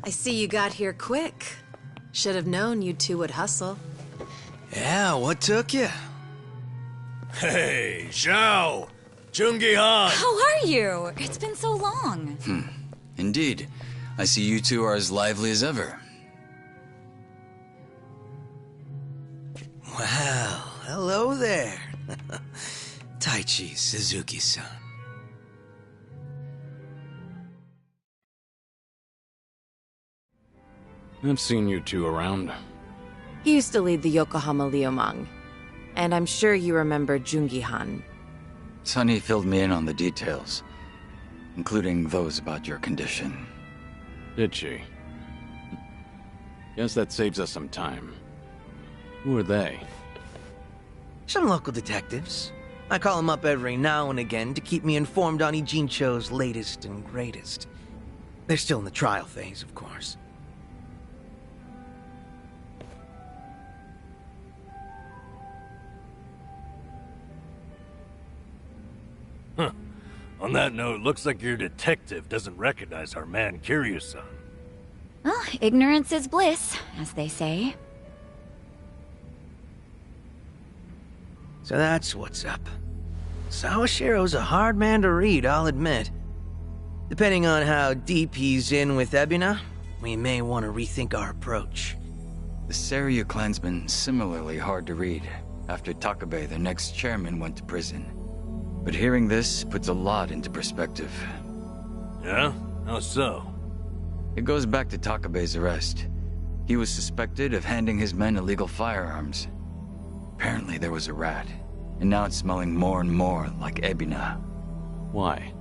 I see you got here quick. Should have known you two would hustle. Yeah, what took you? Hey, Zhao! Jungi Han! How are you? It's been so long. Indeed. I see you two are as lively as ever. Well, hello there. Taichi Suzuki-san. I've seen you two around. He used to lead the Yokohama Liumang. And I'm sure you remember Jungi Han. Sunny filled me in on the details, including those about your condition. Did she? Guess that saves us some time. Who are they? Some local detectives. I call them up every now and again to keep me informed on Ijincho's latest and greatest. They're still in the trial phase, of course. Huh. On that note, looks like your detective doesn't recognize our man Kiryu-san. Well, ignorance is bliss, as they say. So that's what's up. Sawashiro's a hard man to read, I'll admit. Depending on how deep he's in with Ebina, we may want to rethink our approach. The Seiryu clansman similarly hard to read after Takabe, the next chairman, went to prison. But hearing this puts a lot into perspective. Yeah? How so? It goes back to Takabe's arrest. He was suspected of handing his men illegal firearms. Apparently there was a rat, and now it's smelling more and more like Ebina. Why?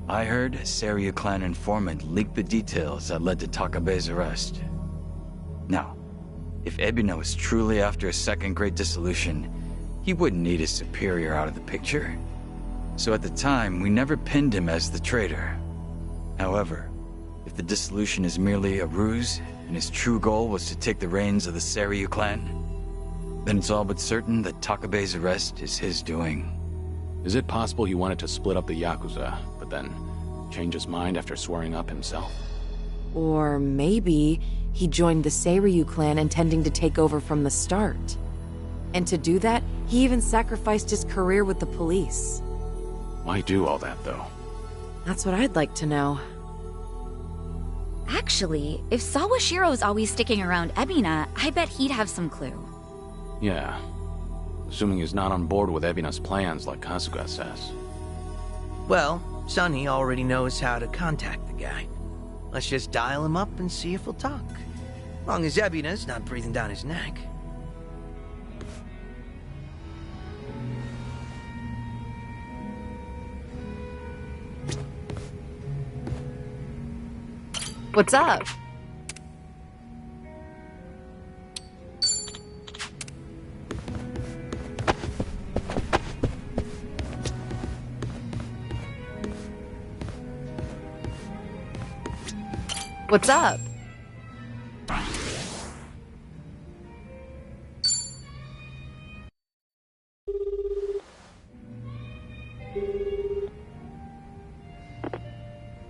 I heard a Seiryu clan informant leaked the details that led to Takabe's arrest. Now, if Ebina was truly after a second-grade dissolution, he wouldn't need his superior out of the picture. So at the time, we never pinned him as the traitor. However, if the dissolution is merely a ruse, and his true goal was to take the reins of the Seiryu clan, then it's all but certain that Takabe's arrest is his doing. Is it possible he wanted to split up the Yakuza, but then change his mind after swearing up himself? Or maybe he joined the Seiryu clan intending to take over from the start. And to do that, he even sacrificed his career with the police. Why do all that, though? That's what I'd like to know. Actually, if Sawashiro's always sticking around Ebina, I bet he'd have some clue. Yeah. Assuming he's not on board with Ebina's plans like Kasuga says. Well, Sunny already knows how to contact the guy. Let's just dial him up and see if he'll talk. Long as Ebina's not breathing down his neck. What's up? What's up?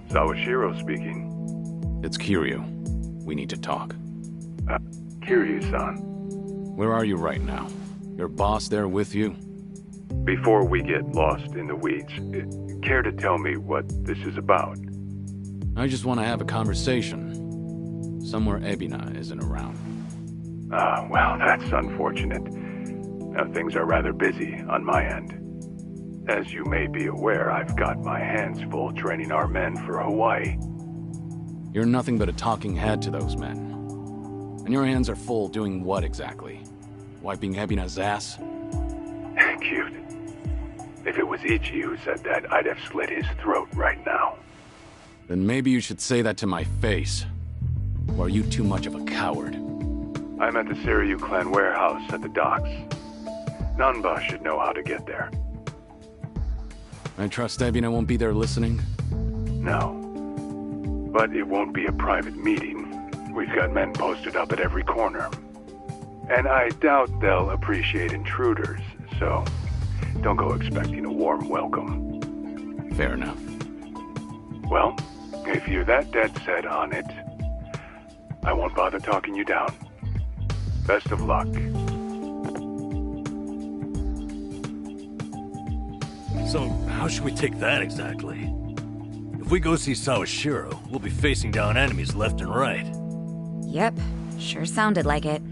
Sawashiro speaking. It's Kiryu. We need to talk. Kiryu-san. Where are you right now? Your boss there with you? Before we get lost in the weeds, care to tell me what this is about? I just want to have a conversation. Somewhere Ebina isn't around. Well, that's unfortunate. Things are rather busy on my end. As you may be aware, I've got my hands full training our men for Hawaii. You're nothing but a talking head to those men. And your hands are full doing what exactly? Wiping Ebina's ass? Cute. If it was Ichi who said that, I'd have slit his throat right now. Then maybe you should say that to my face. Or are you too much of a coward? I'm at the Seiryu clan warehouse at the docks. Nanba should know how to get there. I trust Ebina won't be there listening? No. But it won't be a private meeting. We've got men posted up at every corner. And I doubt they'll appreciate intruders, so don't go expecting a warm welcome. Fair enough. Well, if you're that dead set on it, I won't bother talking you down. Best of luck. So, how should we take that exactly? If we go see Sawashiro, we'll be facing down enemies left and right. Yep, sure sounded like it.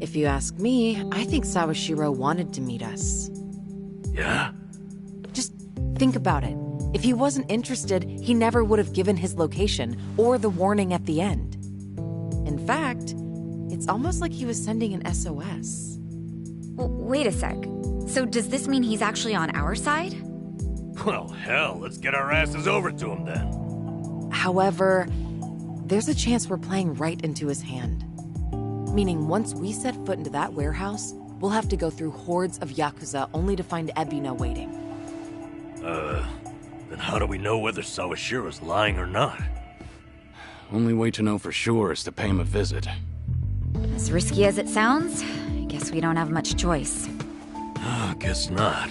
If you ask me, I think Sawashiro wanted to meet us. Yeah? Just think about it. If he wasn't interested, he never would have given his location or the warning at the end. In fact, it's almost like he was sending an SOS. Wait a sec. So does this mean he's actually on our side? Well, hell, let's get our asses over to him then. However, there's a chance we're playing right into his hand. Meaning once we set foot into that warehouse, we'll have to go through hordes of Yakuza only to find Ebina waiting. Then how do we know whether Sawashiro's lying or not? Only way to know for sure is to pay him a visit. As risky as it sounds, I guess we don't have much choice. Guess not.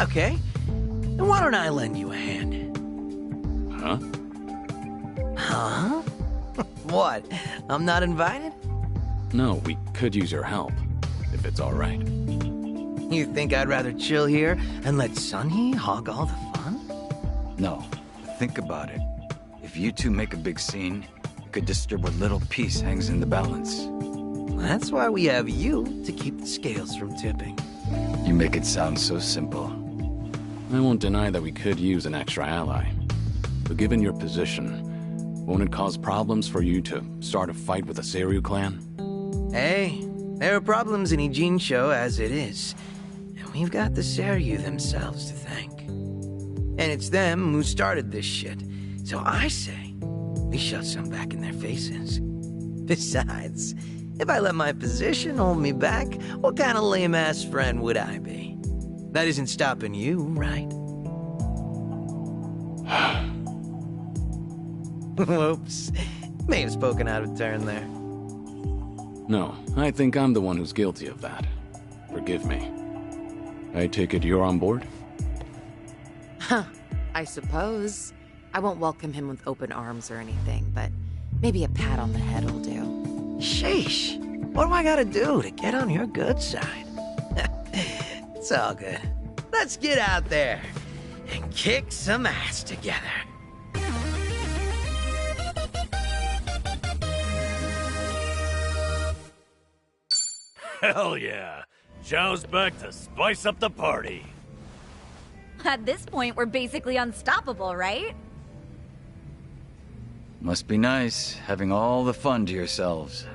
Okay, then why don't I lend you a hand? Huh? Huh? What? I'm not invited? No, we could use your help, if it's all right. You think I'd rather chill here and let Sunhee hog all the fun? No, think about it. If you two make a big scene, it could disturb what little peace hangs in the balance. That's why we have you to keep the scales from tipping. You make it sound so simple. I won't deny that we could use an extra ally. But given your position, won't it cause problems for you to start a fight with the Seiryu clan? Hey, there are problems in Ijincho as it is. And we've got the Seiryu themselves to thank. And it's them who started this shit. So I say, we shove some back in their faces. Besides, if I let my position hold me back, what kind of lame-ass friend would I be? That isn't stopping you, right? Whoops. May have spoken out of turn there. No, I think I'm the one who's guilty of that. Forgive me. I take it you're on board? Huh, I suppose. I won't welcome him with open arms or anything, but maybe a pat on the head will do. Sheesh. What do I gotta do to get on your good side? It's all good. Let's get out there and kick some ass together. Hell yeah! Zhao's back to spice up the party. At this point, we're basically unstoppable, right? Must be nice, having all the fun to yourselves.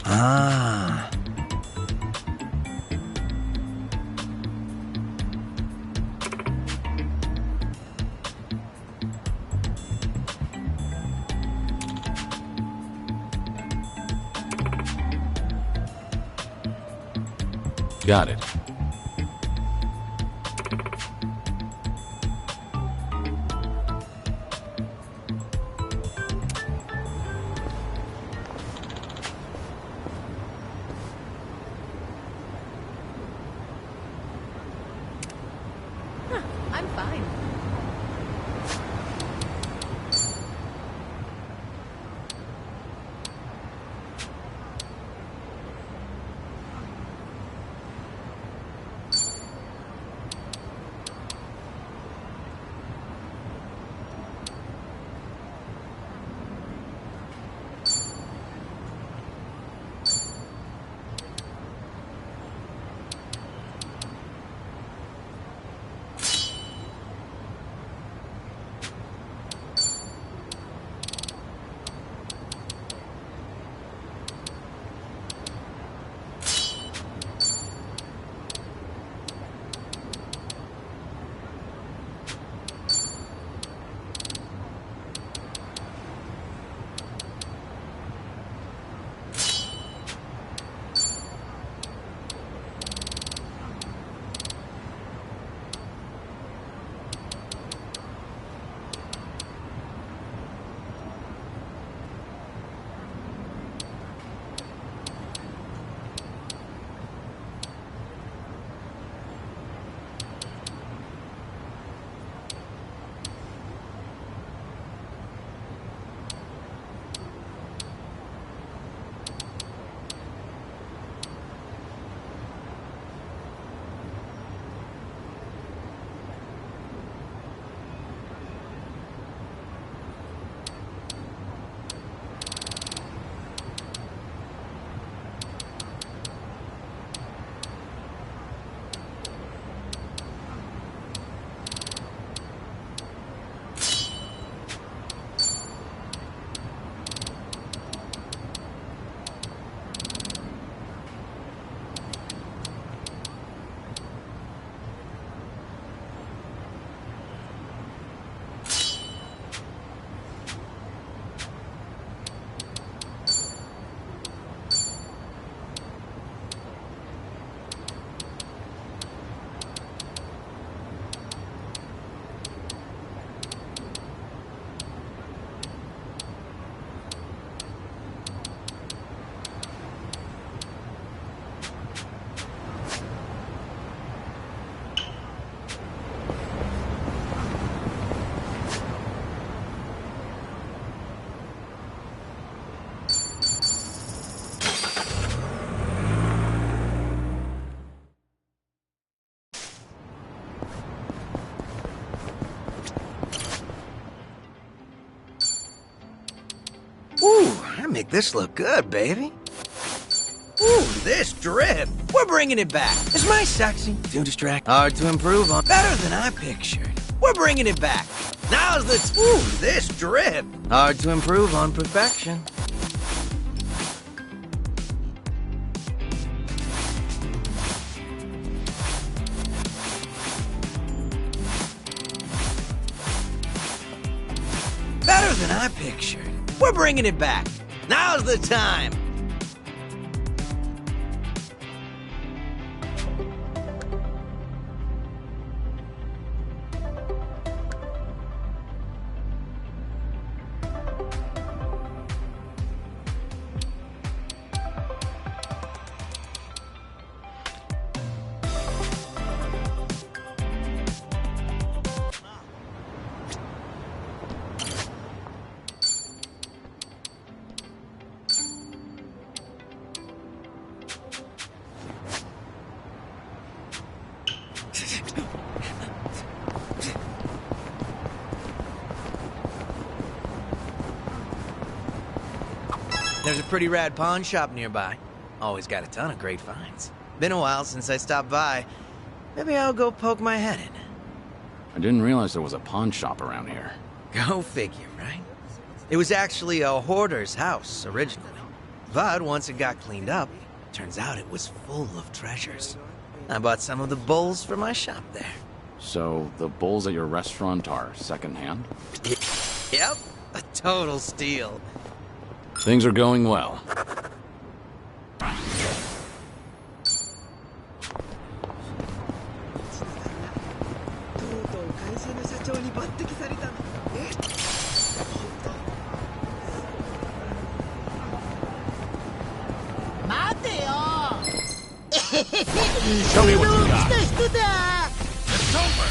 Ah. Got it. I'm fine. make this look good, baby. Ooh, this drip. We're bringing it back. Is my sexy too distracting? Hard to improve on. Better than I pictured. We're bringing it back. Now's the ooh, this drip. Hard to improve on perfection. Better than I pictured. We're bringing it back. Now's the time. There's a pretty rad pawn shop nearby. Always got a ton of great finds. Been a while since I stopped by. Maybe I'll go poke my head in. I didn't realize there was a pawn shop around here. Go figure, right? It was actually a hoarder's house, originally. But once it got cleaned up, turns out it was full of treasures. I bought some of the bowls for my shop there. So, the bowls at your restaurant are secondhand? Yep, a total steal. Things are going well. Show me what you got. It's over.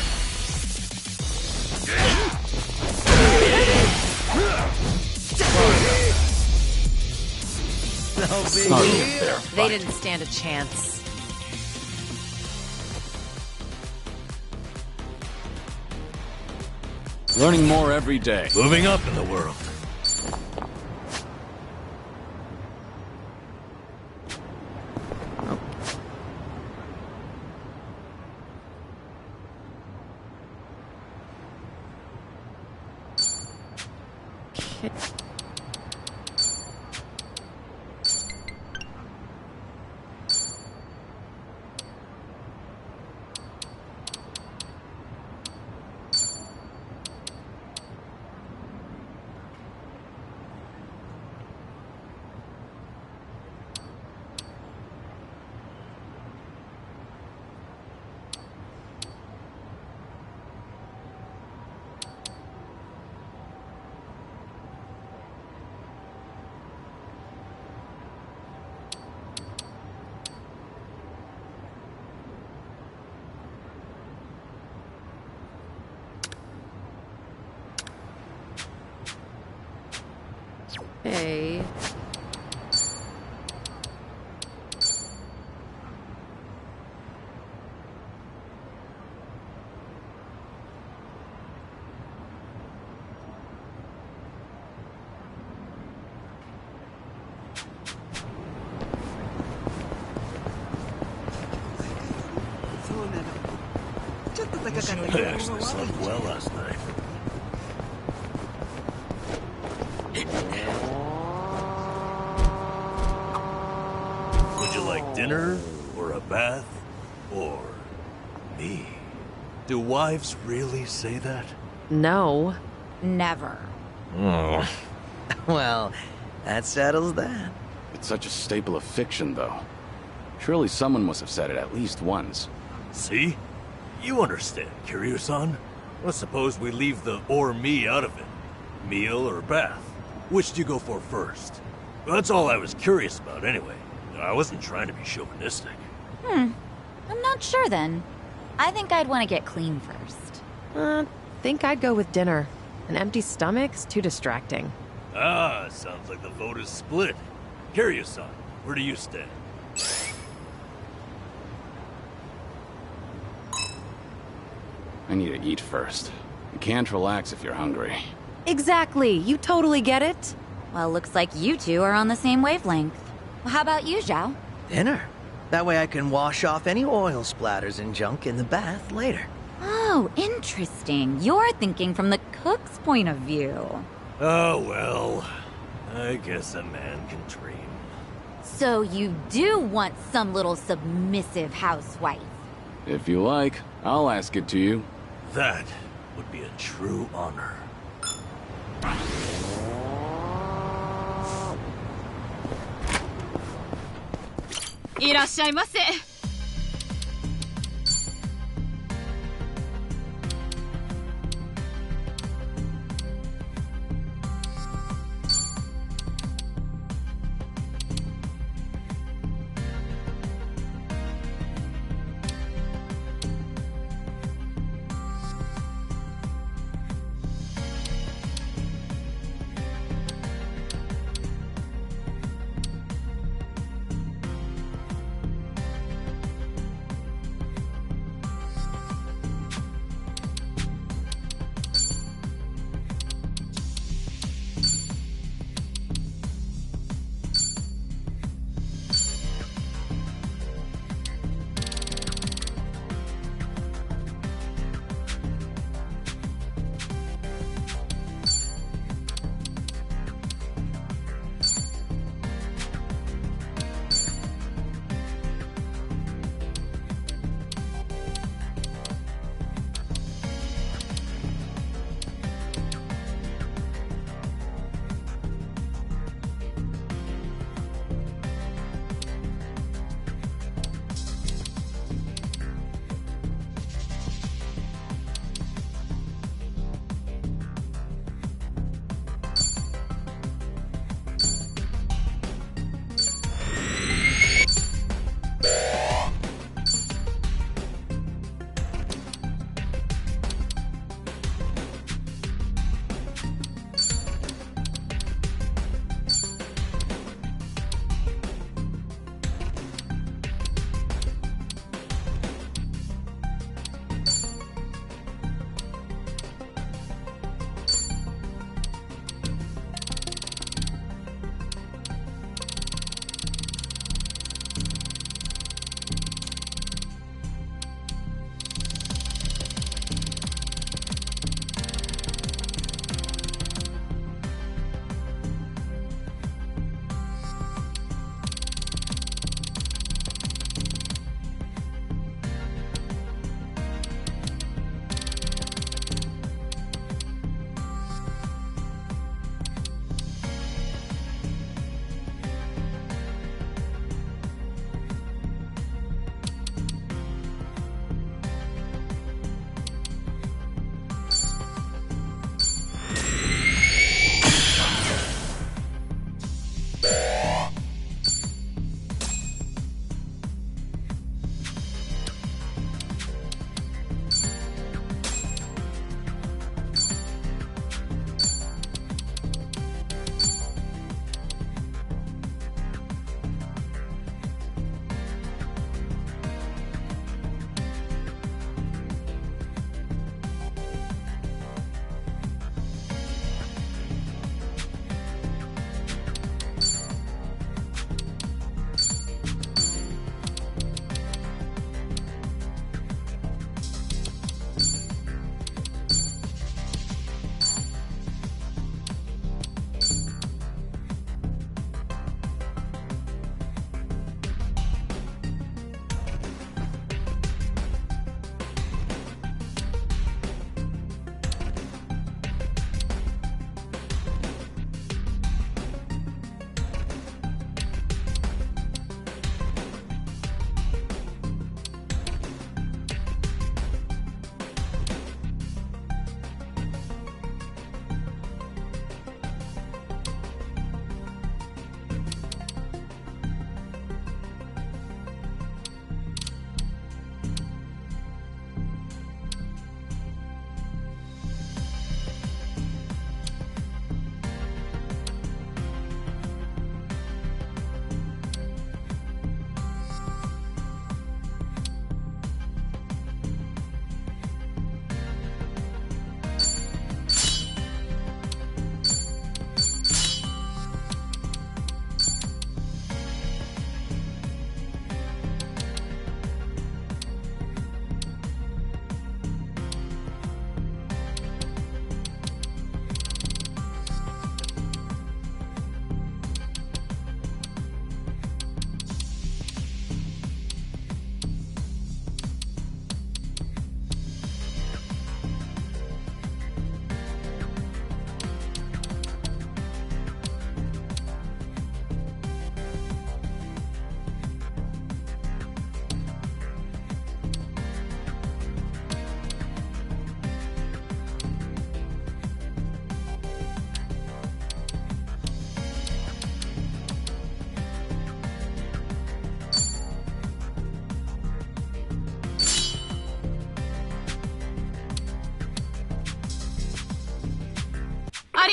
No big Not deal. yet there. They didn't stand a chance. Learning more every day. Moving up in the world. Hey. I actually slept well last night. Would you like dinner, or a bath, or me? Do wives really say that? No. Never. Well, that settles that. It's such a staple of fiction, though. Surely someone must have said it at least once. See? You understand, Kiryu-san. Let's suppose we leave the or me out of it. Meal or bath? Which do you go for first? That's all I was curious about anyway. I wasn't trying to be chauvinistic. I'm not sure then. I think I'd want to get clean first. Think I'd go with dinner. An empty stomach's too distracting. Ah, sounds like the vote is split. Kiryu-san, where do you stand? I need to eat first. You can't relax if you're hungry. Exactly. You totally get it. Well, looks like you two are on the same wavelength. Well, how about you, Zhao? Dinner. That way I can wash off any oil splatters and junk in the bath later. Oh, interesting. You're thinking from the cook's point of view. Oh, well. I guess a man can dream. So you do want some little submissive housewife? If you like, I'll ask it to you. That would be a true honor. いらっしゃいませ。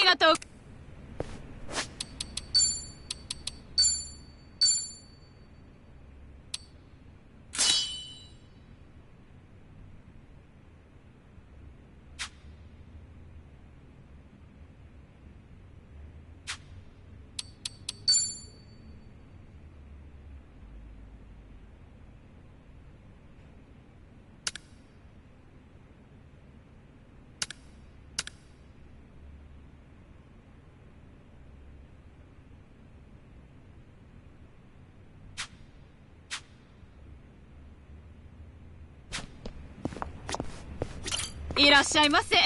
がとう。いらっしゃいませ。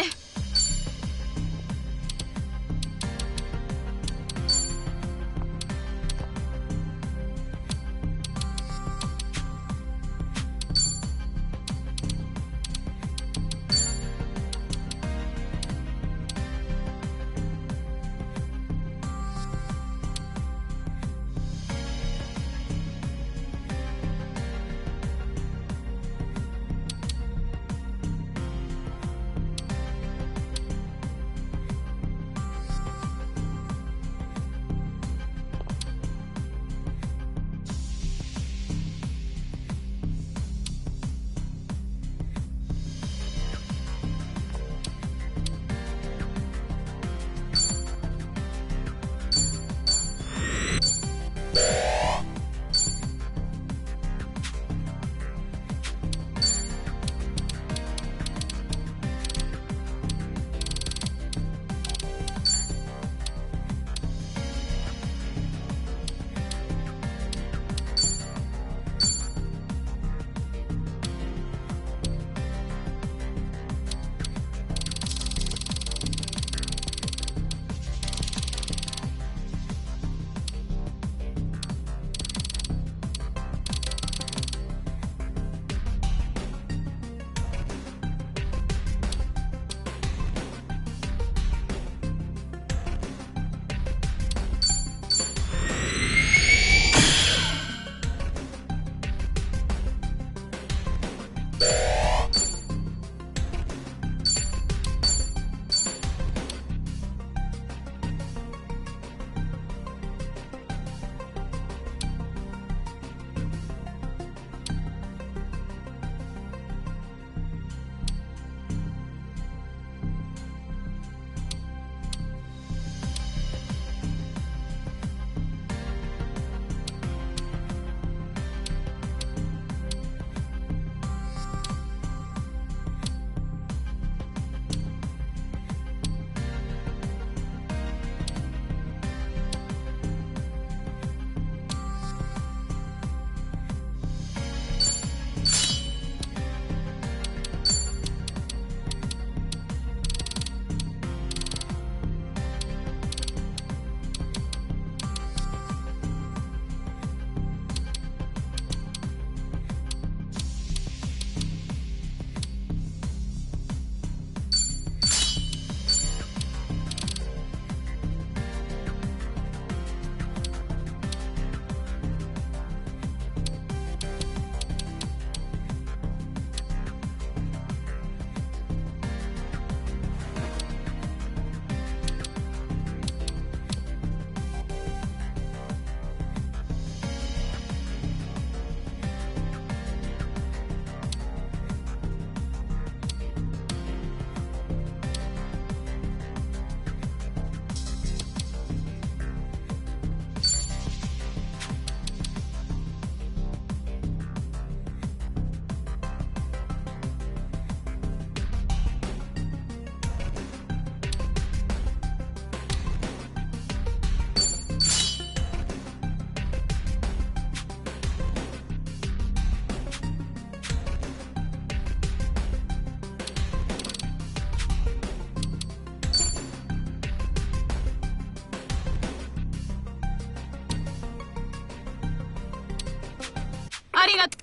ありがとう。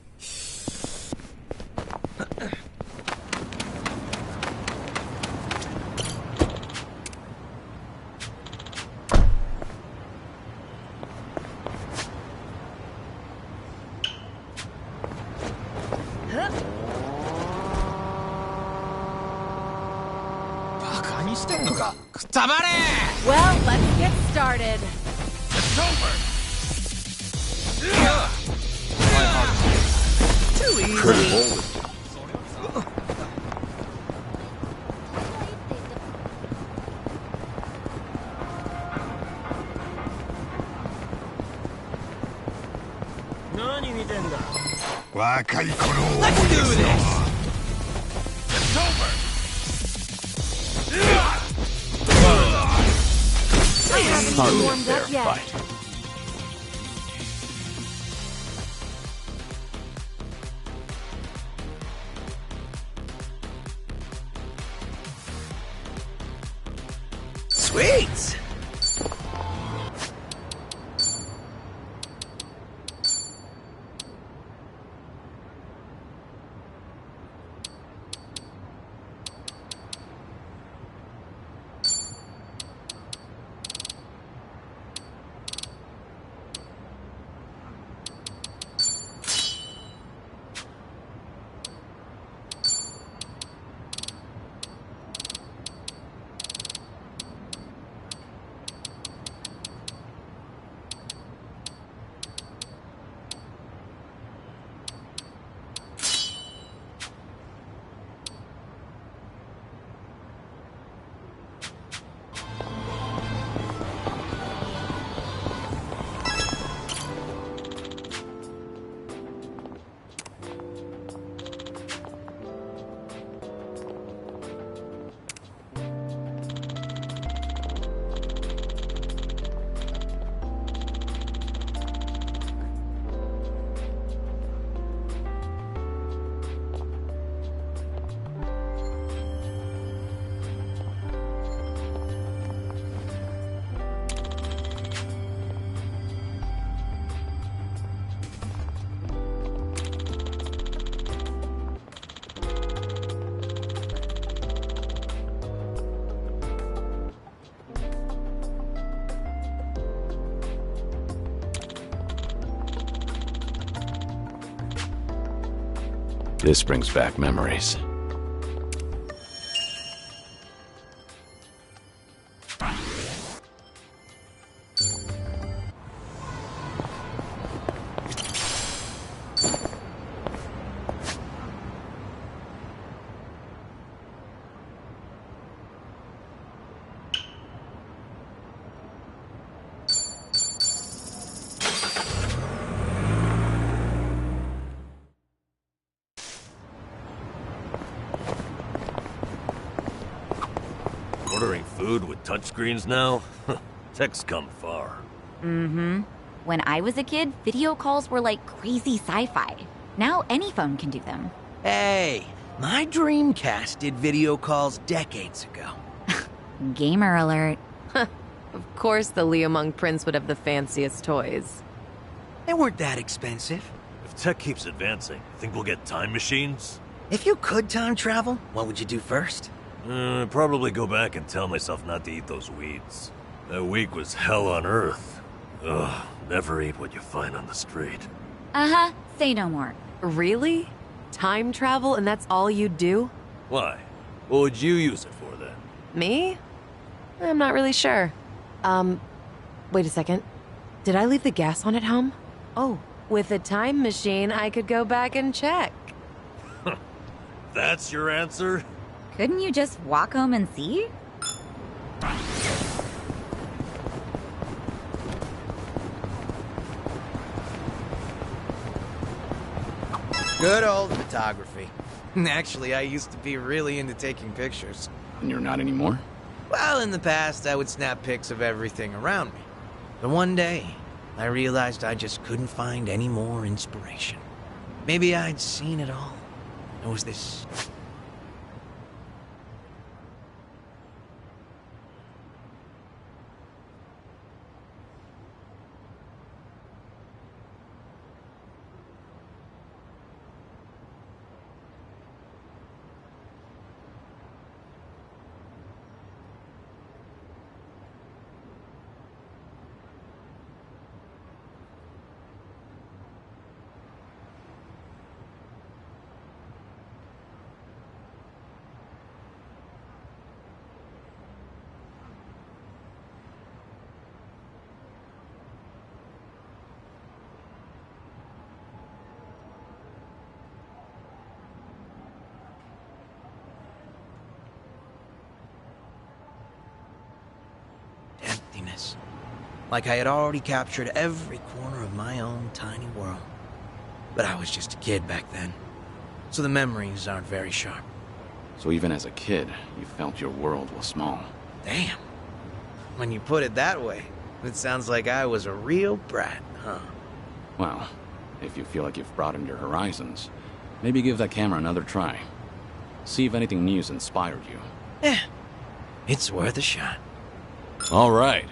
バカにしてんのか。Well, let's get started. It's over! Too easy. Pretty bold. Let's do this! It's over! I haven't even Hardly a warmed fair up yet. fight. Sweet! This brings back memories. Ordering food with touchscreens now? Tech's come far. Mm-hmm. When I was a kid, video calls were like crazy sci-fi. Now any phone can do them. Hey, my Dreamcast did video calls decades ago. Gamer alert. Of course the Leomung Prince would have the fanciest toys. They weren't that expensive. If tech keeps advancing, think we'll get time machines? If you could time travel, what would you do first? Probably go back and tell myself not to eat those weeds. That week was hell on earth. Ugh, never eat what you find on the street. Uh-huh. Say no more. Really? Time travel and that's all you do? Why? What would you use it for then? Me? I'm not really sure. Wait a second. Did I leave the gas on at home? Oh, with a time machine, I could go back and check. That's your answer? Couldn't you just walk home and see? Good old photography. Actually, I used to be really into taking pictures. And you're not anymore? Well, in the past, I would snap pics of everything around me. But one day, I realized I just couldn't find any more inspiration. Maybe I'd seen it all. There was this... awareness. Like I had already captured every corner of my own tiny world. But I was just a kid back then, so the memories aren't very sharp. So even as a kid, you felt your world was small. Damn. When you put it that way, it sounds like I was a real brat, huh? Well, if you feel like you've broadened your horizons, maybe give that camera another try. See if anything new's inspired you. Eh, it's worth a shot. All right.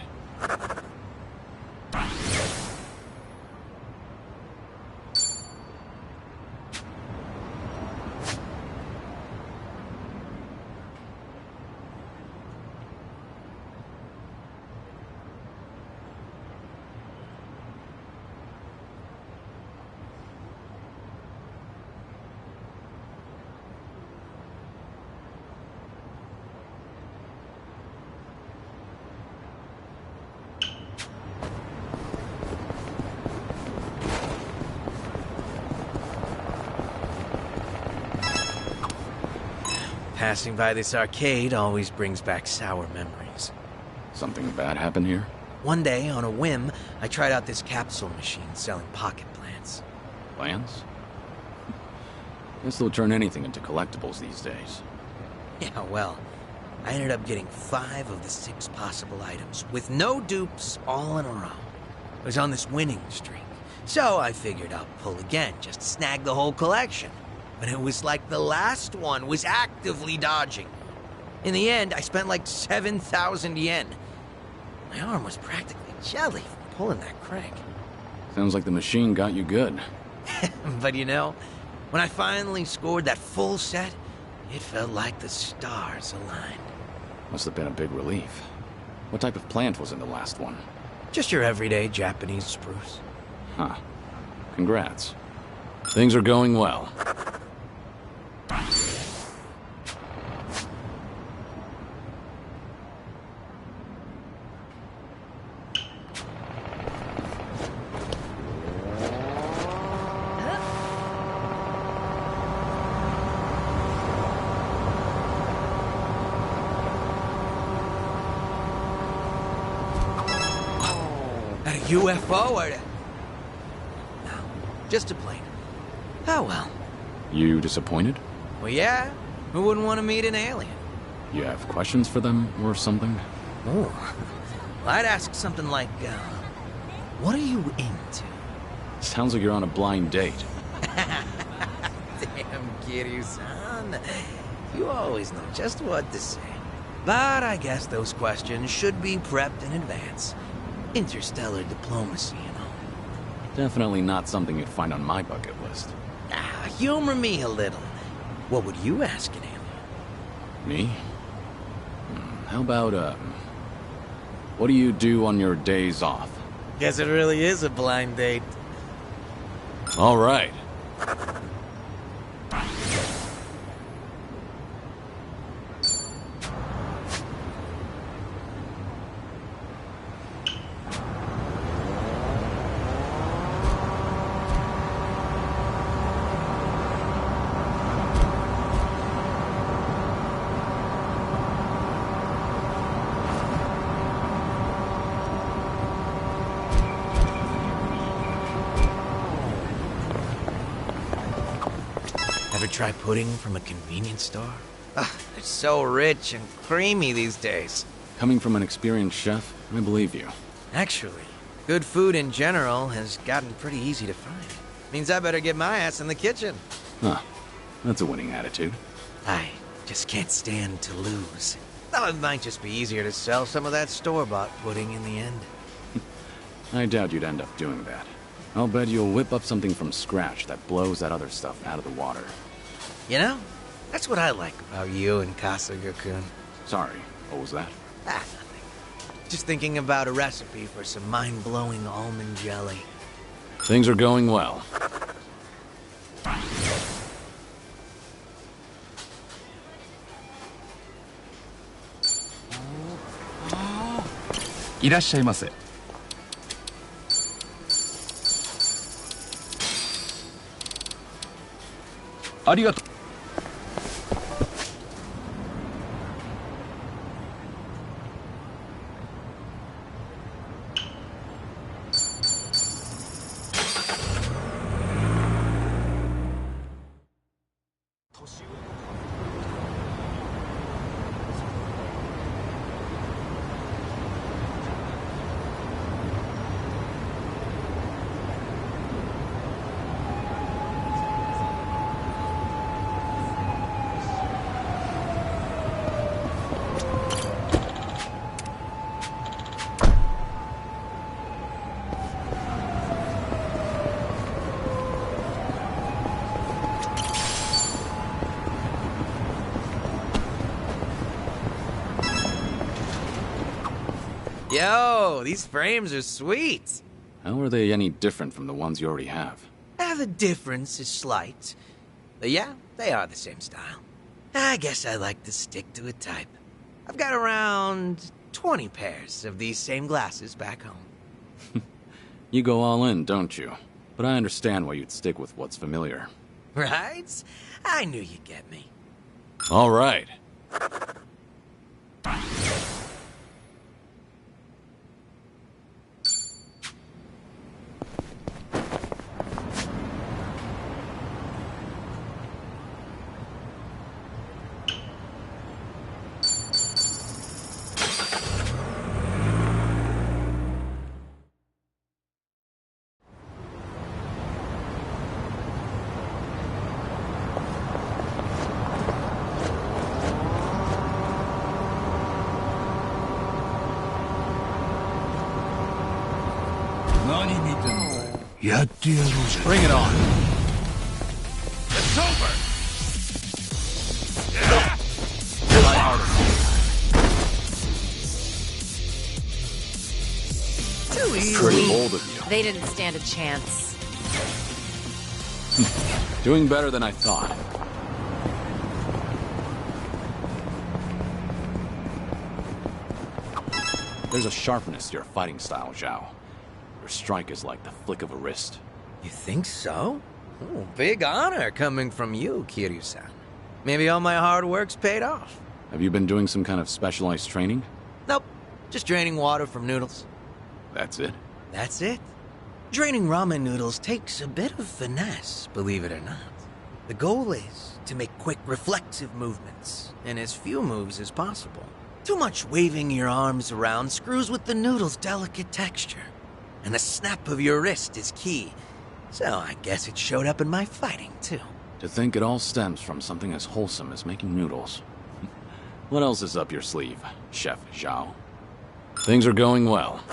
Passing by this arcade always brings back sour memories. Something bad happened here? One day, on a whim, I tried out this capsule machine selling pocket plants. Plans? Guess they'll turn anything into collectibles these days. Yeah, well, I ended up getting 5 of the 6 possible items, with no dupes, all in a row. I was on this winning streak, so I figured I'd pull again, just to snag the whole collection. But it was like the last one was actively dodging. In the end, I spent like 7,000 yen. My arm was practically jelly from pulling that crank. Sounds like the machine got you good. But you know, when I finally scored that full set, it felt like the stars aligned. Must have been a big relief. What type of plant was in the last one? Just your everyday Japanese spruce. Huh. Congrats. Things are going well. At a UFO or... No, just a plane. Oh well. You disappointed? Well, yeah. Who wouldn't want to meet an alien? You have questions for them or something? Oh. Well, I'd ask something like, what are you into? Sounds like you're on a blind date. Damn, Kiryu-san. You always know just what to say. But I guess those questions should be prepped in advance. Interstellar diplomacy, you know. Definitely not something you'd find on my bucket list. Ah, humor me a little. What would you ask an alien? Me? How about, what do you do on your days off? Guess it really is a blind date. All right. 'Ever try pudding from a convenience store? Ugh, they're so rich and creamy these days. Coming from an experienced chef, I believe you. Actually, good food in general has gotten pretty easy to find. Means I better get my ass in the kitchen. Huh. That's a winning attitude. I just can't stand to lose. Though it might just be easier to sell some of that store-bought pudding in the end. I doubt you'd end up doing that. I'll bet you'll whip up something from scratch that blows that other stuff out of the water. You know, that's what I like about you and Kasuga-kun. Sorry, what was that? Ah, nothing. Just thinking about a recipe for some mind-blowing almond jelly. Things are going well. いらっしゃいませ。ありがとう。Yo, these frames are sweet. How are they any different from the ones you already have? The difference is slight. But yeah, they are the same style. I guess I like to stick to a type. I've got around 20 pairs of these same glasses back home. You go all in, don't you? But I understand why you'd stick with what's familiar. Right? I knew you'd get me. All right. Bring it on. It's over. Too easy. Pretty bold of you. They didn't stand a chance. Doing better than I thought. There's a sharpness to your fighting style, Zhao. Your strike is like the flick of a wrist. You think so? Oh, big honor coming from you, Kiryu-san. Maybe all my hard work's paid off. Have you been doing some kind of specialized training? Nope, just draining water from noodles. That's it? That's it. Draining ramen noodles takes a bit of finesse, believe it or not. The goal is to make quick reflexive movements, and as few moves as possible. Too much waving your arms around screws with the noodle's delicate texture. And the snap of your wrist is key. So I guess it showed up in my fighting, too. To think it all stems from something as wholesome as making noodles. What else is up your sleeve, Chef Zhao? Things are going well.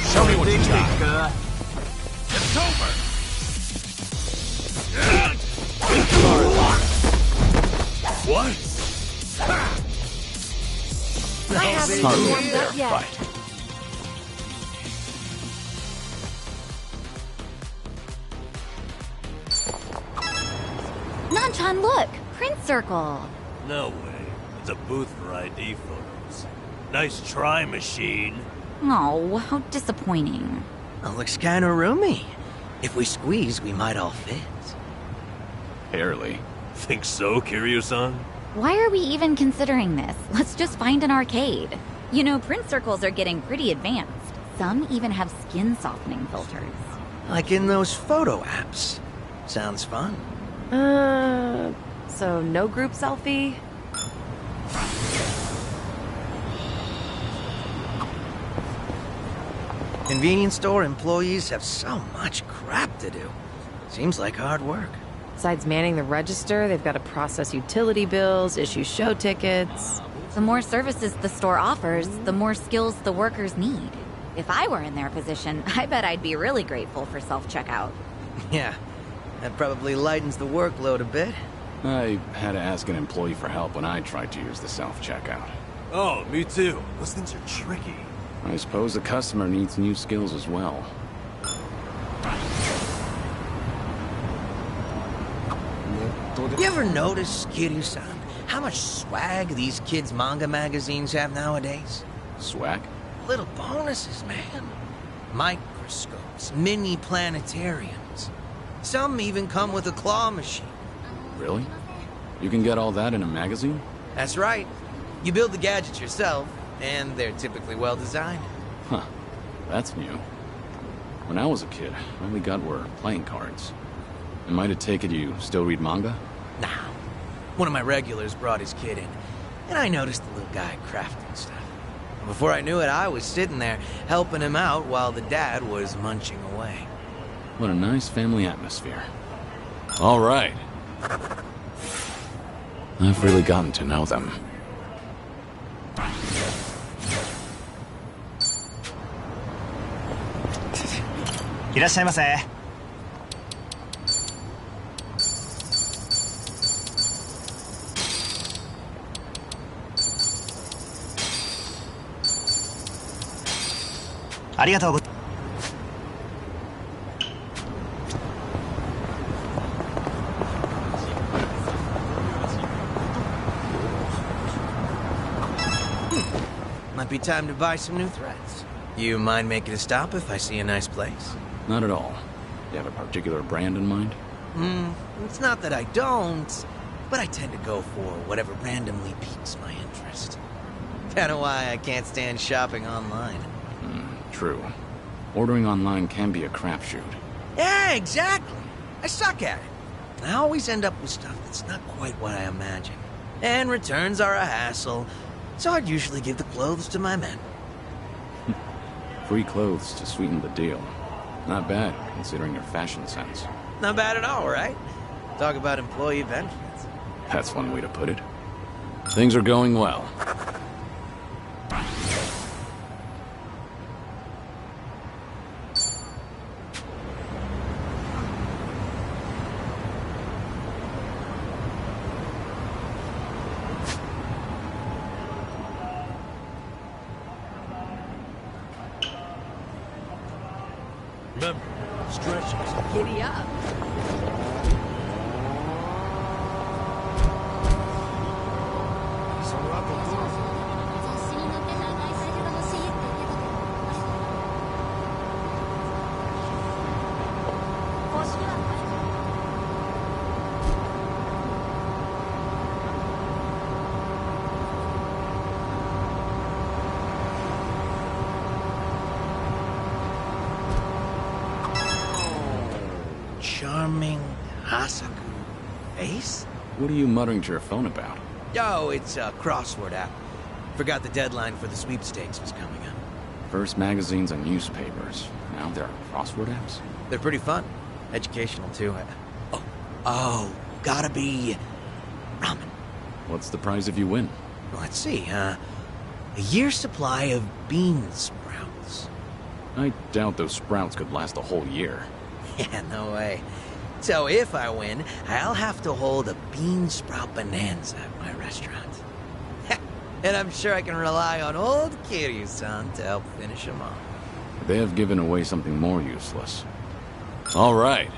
Show me what you got. It's over. What? I haven't Hardly warmed a up fair yet. fight. Nanchan, look! Print Circle! No way. It's a booth for ID photos. Nice try, machine. Oh, how disappointing. Oh, looks kinda roomy. If we squeeze, we might all fit. Barely. Think so, Kiryu-san? Why are we even considering this? Let's just find an arcade. You know, print circles are getting pretty advanced. Some even have skin softening filters. Like in those photo apps. Sounds fun. So no group selfie? Convenience store employees have so much crap to do. Seems like hard work. Besides manning the register, they've got to process utility bills, issue show tickets. The more services the store offers, the more skills the workers need. If I were in their position, I bet I'd be really grateful for self-checkout. Yeah, that probably lightens the workload a bit. I had to ask an employee for help when I tried to use the self-checkout. Oh, me too. Those things are tricky. I suppose the customer needs new skills as well. You ever notice, Kiryu-san, how much swag these kids' manga magazines have nowadays? Swag? Little bonuses, man. Microscopes, mini planetariums. Some even come with a claw machine. Really? You can get all that in a magazine? That's right. You build the gadgets yourself, and they're typically well designed. Huh. That's new. When I was a kid, all we got were playing cards. Am I to take it you still read manga? Nah. One of my regulars brought his kid in, and I noticed the little guy crafting stuff. Before I knew it, I was sitting there helping him out while the dad was munching away. What a nice family atmosphere. All right. I've really gotten to know them. いらっしゃいませ。ありがとうございます。 Might be time to buy some new threads. You mind making a stop if I see a nice place? Not at all. You have a particular brand in mind? It's not that I don't, but I tend to go for whatever randomly piques my interest. Kinda why I can't stand shopping online. True. Ordering online can be a crapshoot. Yeah, exactly. I suck at it. I always end up with stuff that's not quite what I imagine. And returns are a hassle, so I'd usually give the clothes to my men. Free clothes to sweeten the deal. Not bad, considering your fashion sense. Not bad at all, right? Talk about employee benefits. That's one way to put it. Things are going well. Remember, stretches. Giddy up. Charming Hasaku face? What are you muttering to your phone about? Oh, it's a crossword app. Forgot the deadline for the sweepstakes was coming up. First magazines and newspapers. Now there are crossword apps? They're pretty fun. Educational, too. Oh, gotta be ramen. What's the prize if you win? Let's see, a year's supply of bean sprouts. I doubt those sprouts could last a whole year. Yeah, no way. So if I win, I'll have to hold a bean sprout bonanza at my restaurant. And I'm sure I can rely on old Kiryu-san to help finish him off. They have given away something more useless. All right.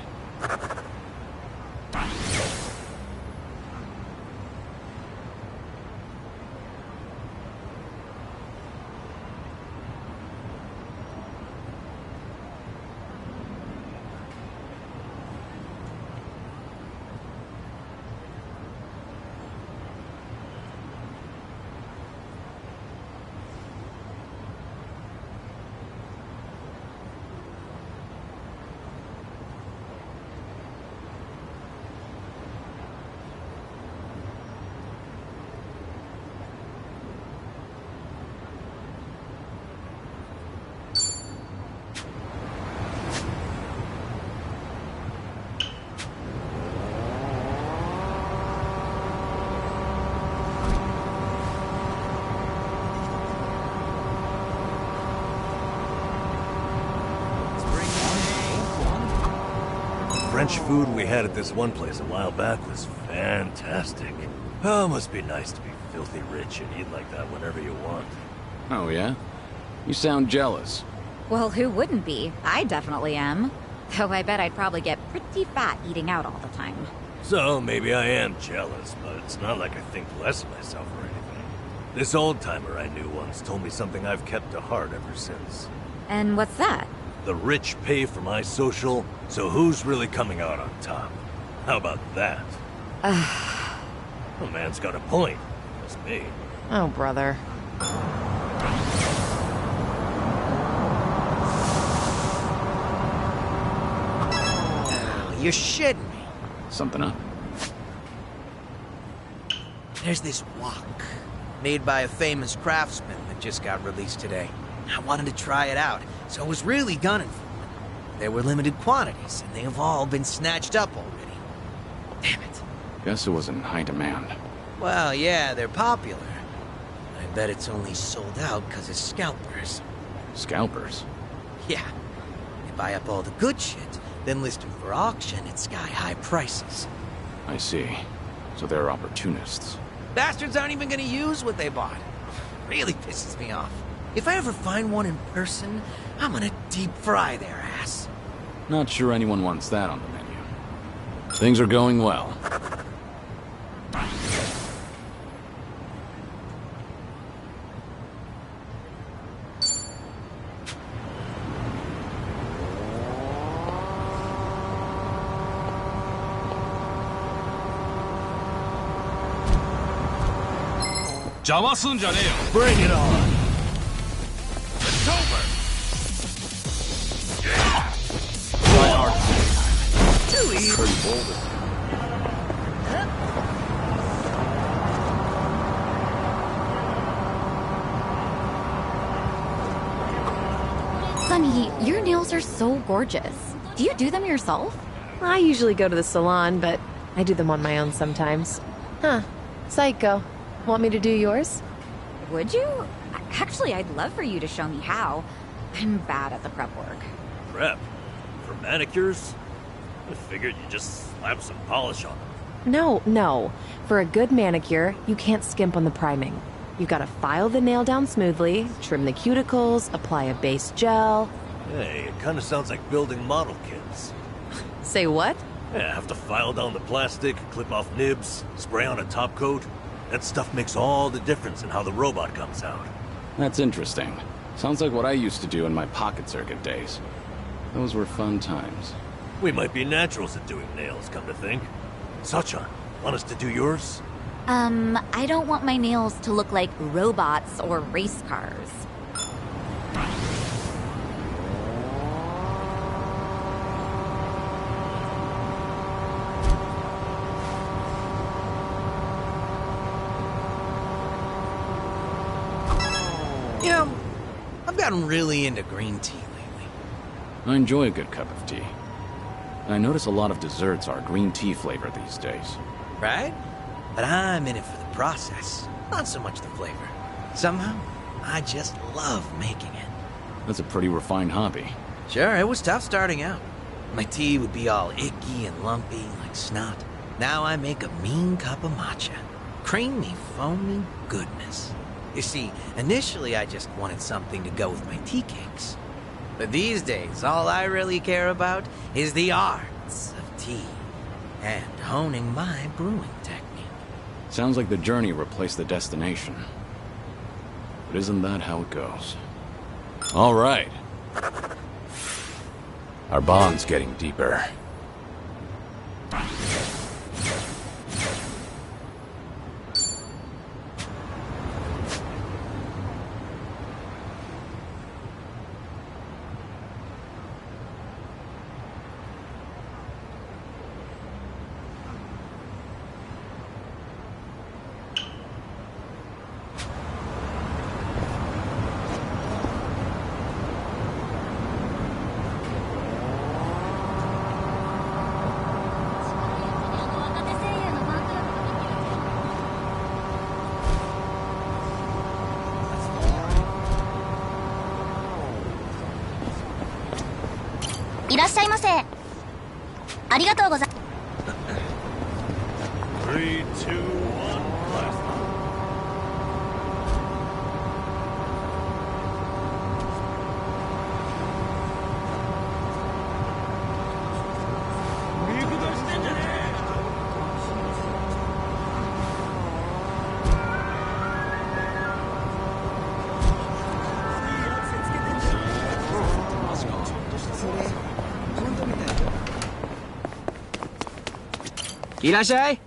French food we had at this one place a while back was fantastic. Oh, must be nice to be filthy rich and eat like that whenever you want. Oh, yeah? You sound jealous. Well, who wouldn't be? I definitely am. Though I bet I'd probably get pretty fat eating out all the time. So, maybe I am jealous, but it's not like I think less of myself or anything. This old-timer I knew once told me something I've kept to heart ever since. And what's that? The rich pay for my social, so who's really coming out on top? How about that? The man's got a point. That's me. Oh, brother. You're shitting me. Something up? There's this wok, made by a famous craftsman that just got released today. I wanted to try it out, so I was really gunning for it. There were limited quantities, and they have all been snatched up already. Damn it. Guess it was in high demand. Well, yeah, they're popular. I bet it's only sold out because of scalpers. Scalpers? Yeah. They buy up all the good shit, then list them for auction at sky-high prices. I see. So they're opportunists. Bastards aren't even gonna use what they bought. Really pisses me off. If I ever find one in person, I'm gonna deep fry their ass. Not sure anyone wants that on the menu. Things are going well. Bring it on! It's over! Try hard. Too easy. Pretty bold. Sunny, your nails are so gorgeous. Do you do them yourself? I usually go to the salon, but I do them on my own sometimes. Huh. Psycho. Want me to do yours? Would you? Actually, I'd love for you to show me how. I'm bad at the prep work. Prep? For manicures? I figured you just slap some polish on them. No. For a good manicure, you can't skimp on the priming. You gotta file the nail down smoothly, trim the cuticles, apply a base gel. Hey, it kind of sounds like building model kits. Say what? Yeah, have to file down the plastic, clip off nibs, spray on a top coat. That stuff makes all the difference in how the robot comes out. That's interesting. Sounds like what I used to do in my pocket circuit days. Those were fun times. We might be naturals at doing nails, come to think. Sachan, want us to do yours? I don't want my nails to look like robots or race cars. You know, I've gotten really into green tea lately. I enjoy a good cup of tea. I notice a lot of desserts are green tea flavor these days. Right? But I'm in it for the process, not so much the flavor. Somehow, I just love making it. That's a pretty refined hobby. Sure, it was tough starting out. My tea would be all icky and lumpy like snot. Now I make a mean cup of matcha. Creamy, foamy goodness. You see, initially I just wanted something to go with my tea cakes. But these days, all I really care about is the arts of tea and honing my brewing technique. Sounds like the journey replaced the destination. But isn't that how it goes? All right. Our bond's getting deeper. ありがとうござい3, 2, 1, blast. Irashai?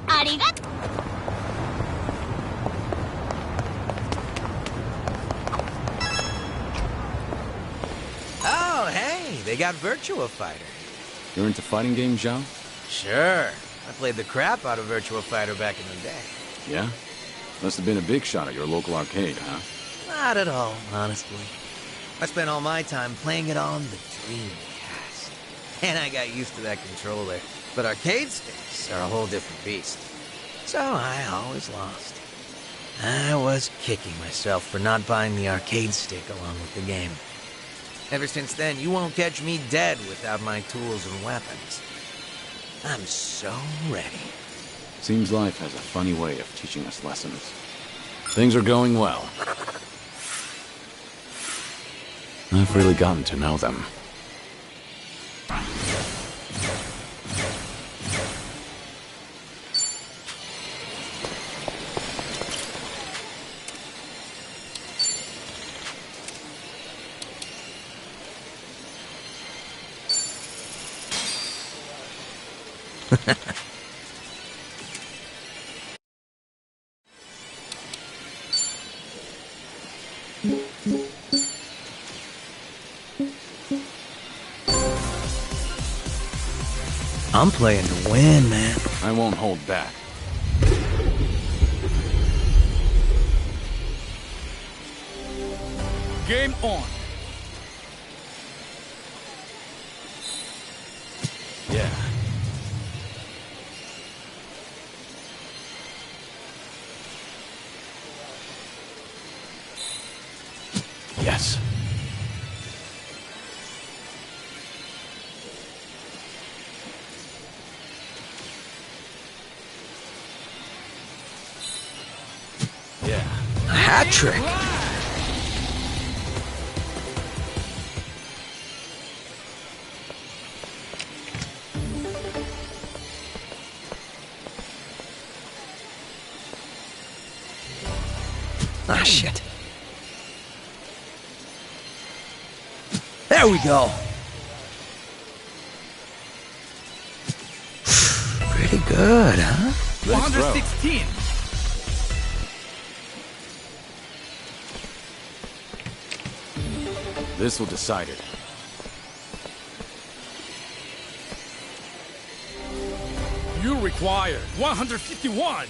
Arigato. Oh, hey, they got Virtua Fighter. You're into fighting games, Zhao? Sure. I played the crap out of Virtua Fighter back in the day. Yeah? Must have been a big shot at your local arcade, huh? Not at all, honestly. I spent all my time playing it on the Dreamcast. And I got used to that controller. But arcade sticks are a whole different beast. So I always lost. I was kicking myself for not buying the arcade stick along with the game. Ever since then, you won't catch me dead without my tools and weapons. I'm so ready. Seems life has a funny way of teaching us lessons. Things are going well. I've really gotten to know them. I'm playing to win, man. I won't hold back. Game on. Yeah. Yes. Yeah. A hat trick. Ah, shit. There we go. Pretty good, huh? 116. This will decide it. You require 151.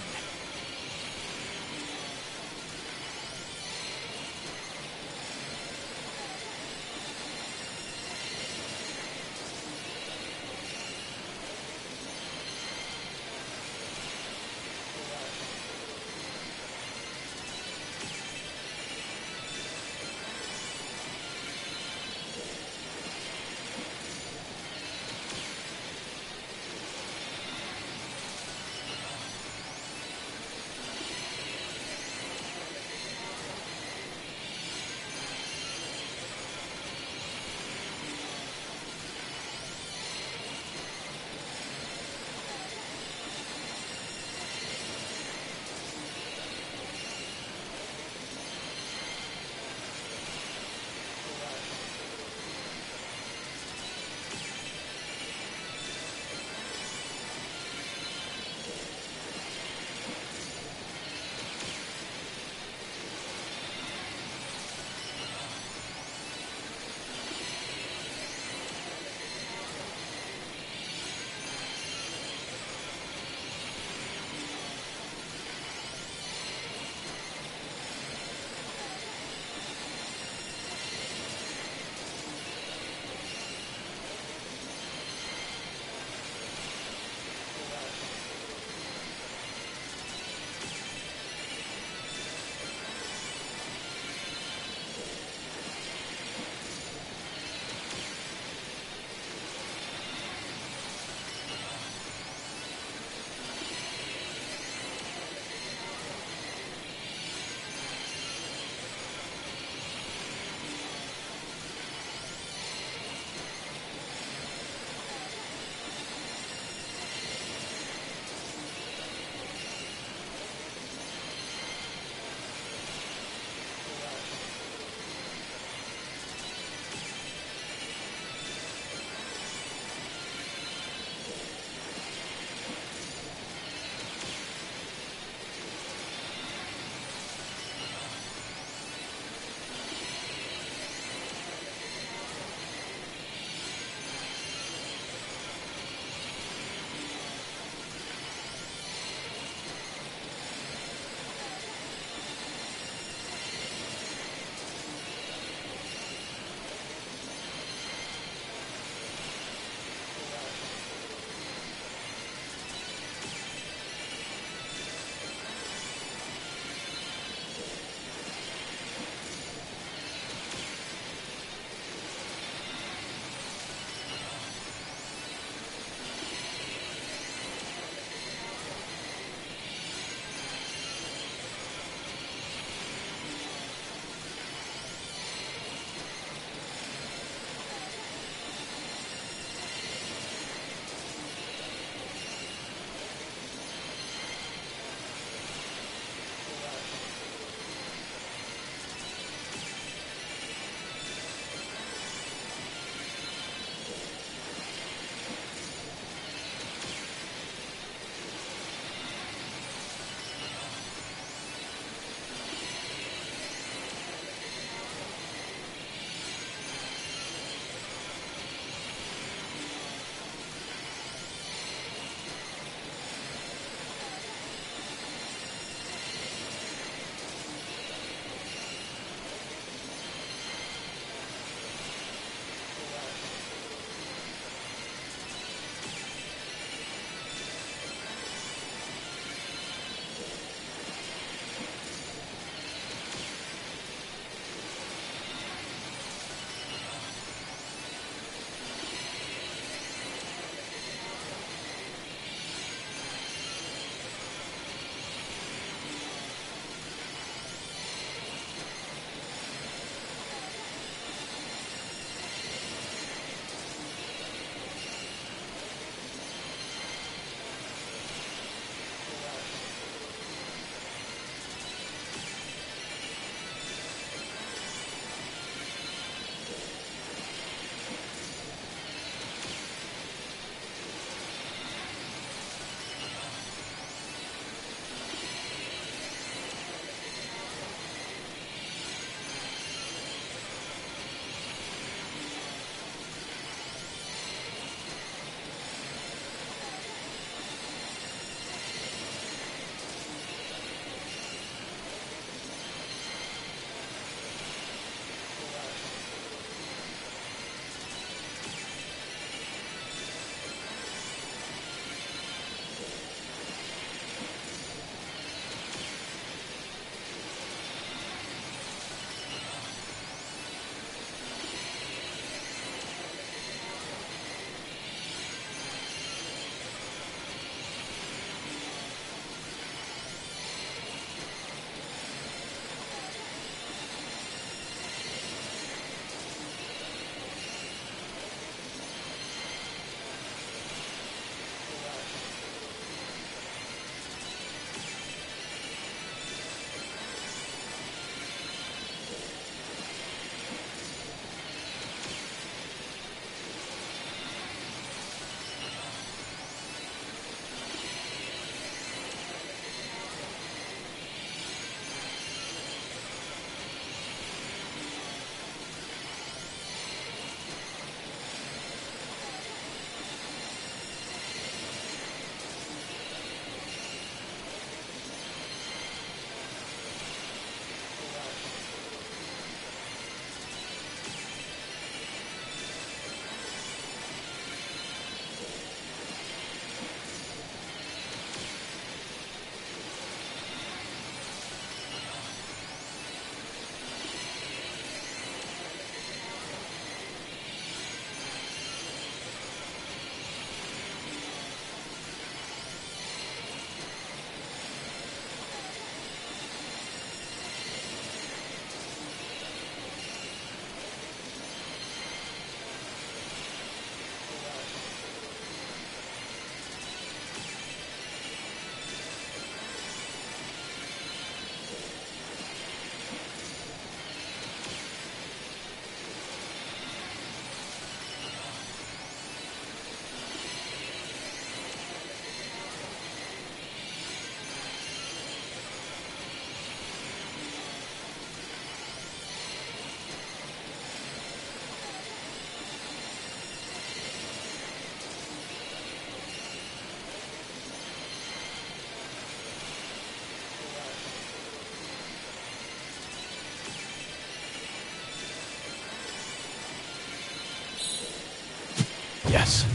Yes.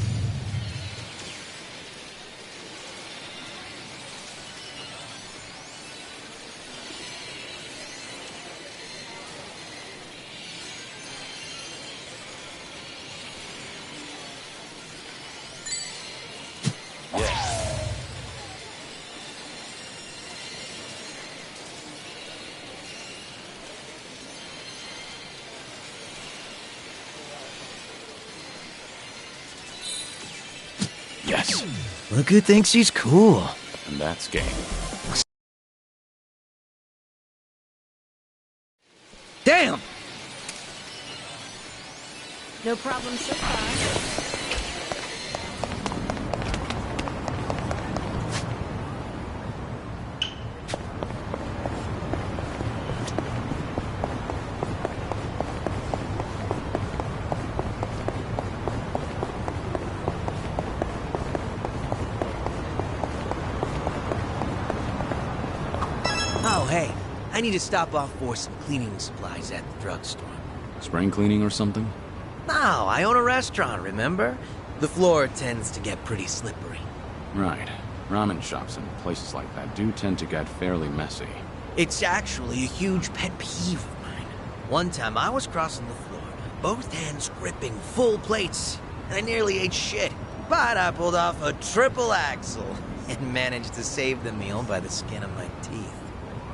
Yes. Look who thinks he's cool. And that's game. Damn! No problem so far. Oh, hey. I need to stop off for some cleaning supplies at the drugstore. Spring cleaning or something? No, I own a restaurant, remember? The floor tends to get pretty slippery. Right. Ramen shops and places like that do tend to get fairly messy. It's actually a huge pet peeve of mine. One time I was crossing the floor, both hands gripping full plates, and I nearly ate shit. But I pulled off a triple axle and managed to save the meal by the skin of my teeth.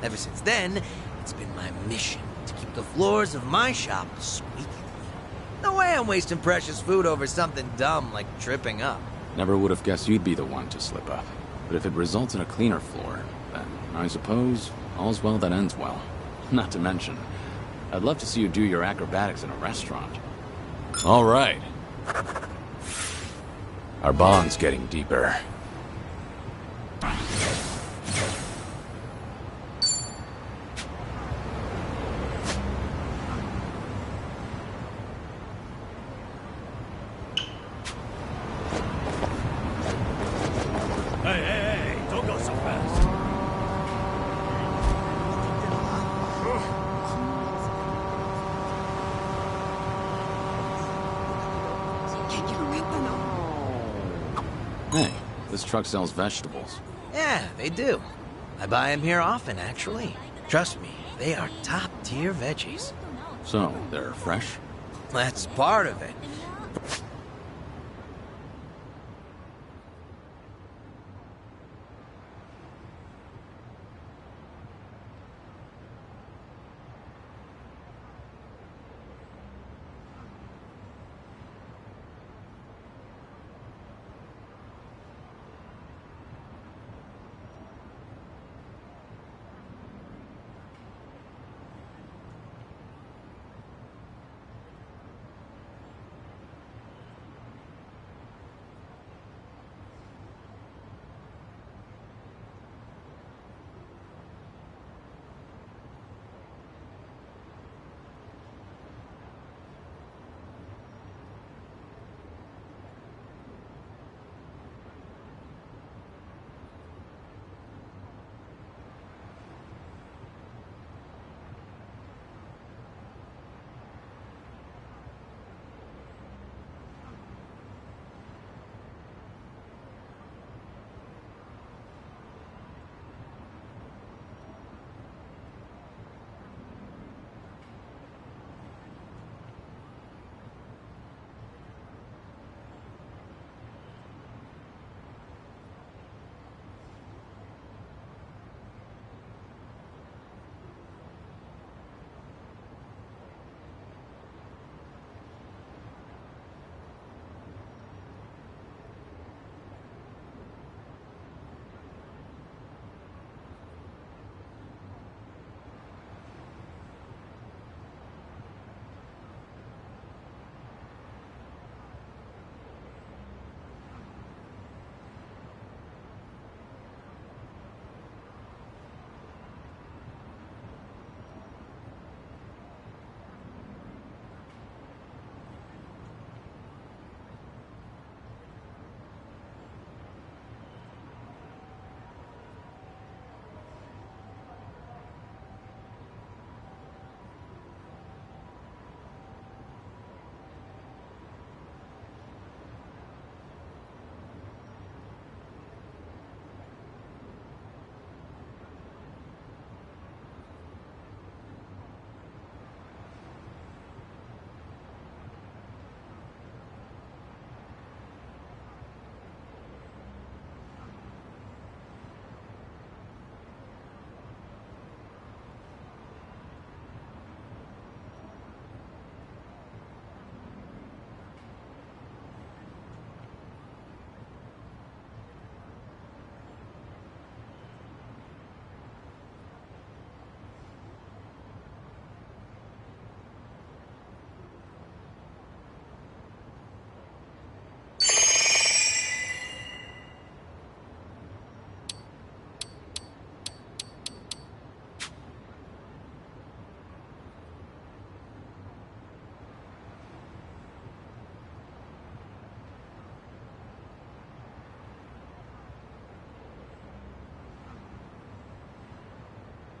Ever since then, it's been my mission to keep the floors of my shop squeaky clean. No way I'm wasting precious food over something dumb like tripping up. Never would have guessed you'd be the one to slip up. But if it results in a cleaner floor, then I suppose all's well that ends well. Not to mention, I'd love to see you do your acrobatics in a restaurant. All right. Our bond's getting deeper. Hey, don't go so fast. Hey, this truck sells vegetables. Yeah, they do. I buy them here often, actually. Trust me, they are top-tier veggies. So, they're fresh? That's part of it.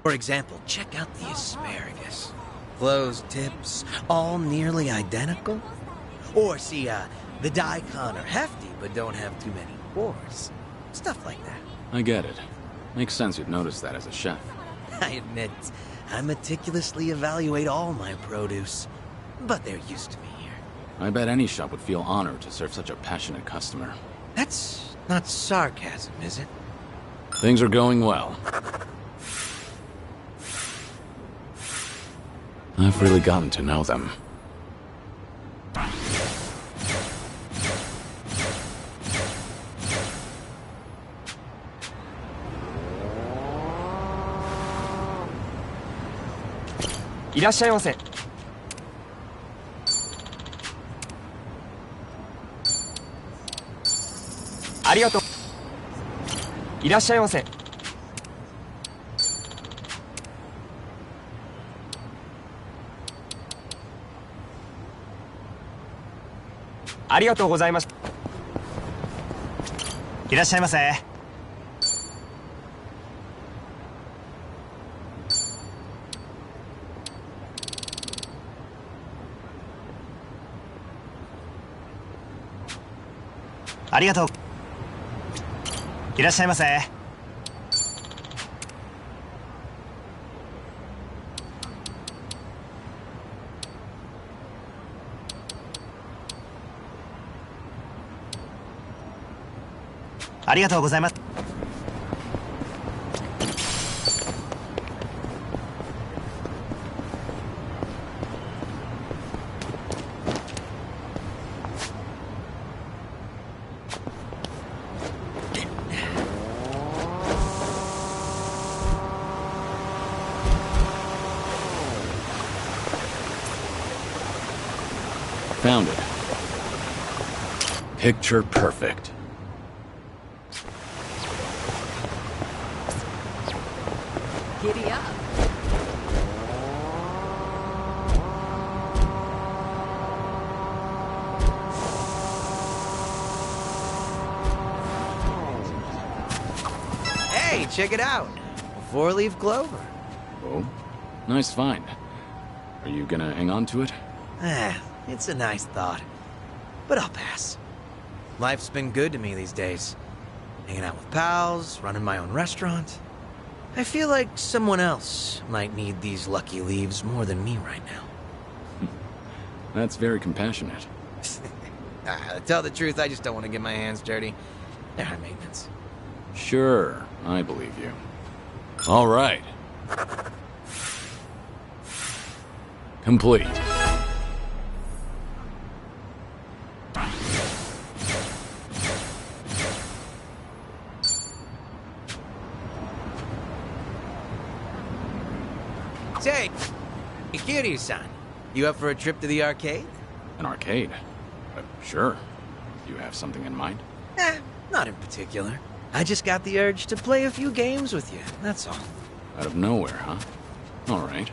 For example, check out the asparagus. Closed tips, all nearly identical. Or see, the daikon are hefty but don't have too many pores. Stuff like that. I get it. Makes sense you'd notice that as a chef. I admit, I meticulously evaluate all my produce. But they're used to me here. I bet any shop would feel honored to serve such a passionate customer. That's not sarcasm, is it? Things are going well. I've really gotten to know them.いらっしゃいませ。ありがとう。いらっしゃいませ。ありがとうございます。Found it. Picture perfect. Giddy up. Hey, check it out. A four-leaf clover. Oh? Nice find. Are you gonna hang on to it? It's a nice thought. But I'll pass. Life's been good to me these days. Hanging out with pals, running my own restaurant. I feel like someone else might need these lucky leaves more than me right now. That's very compassionate. To tell the truth, I just don't want to get my hands dirty. They're high maintenance. Sure, I believe you. All right. Complete. Say, Kiryu-san, you up for a trip to the arcade? An arcade? Sure. Do you have something in mind? Not in particular. I just got the urge to play a few games with you, that's all. Out of nowhere, huh? All right.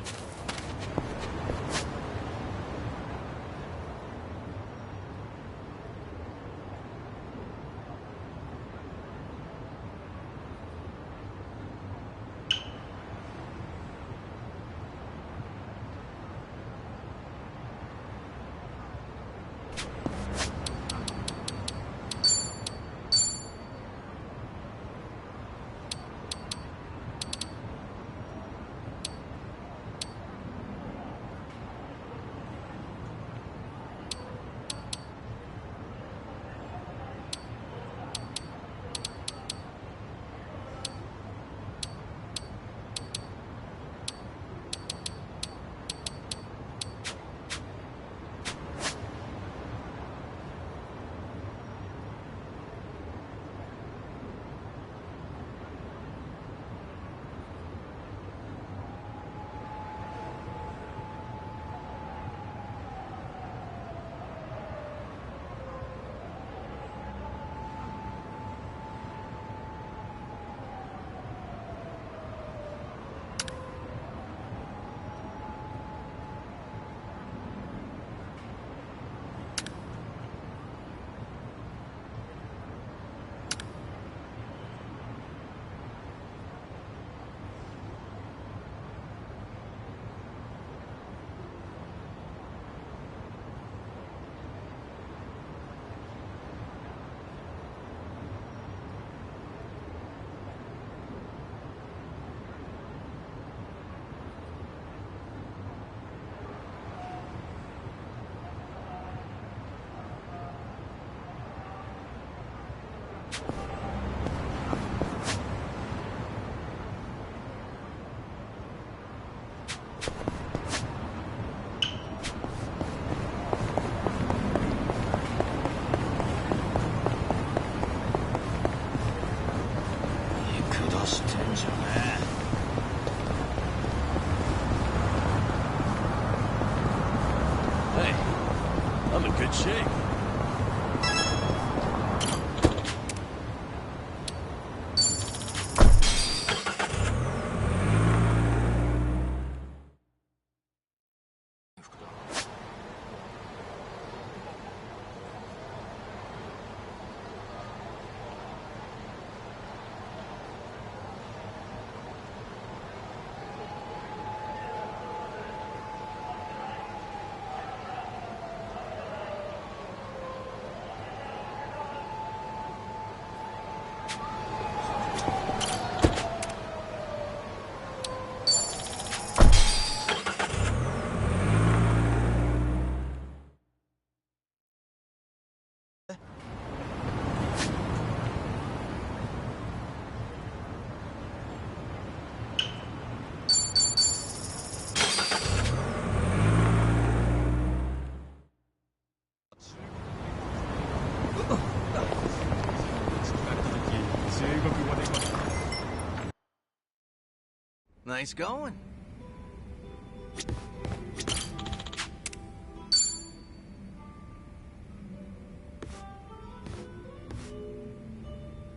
Nice going.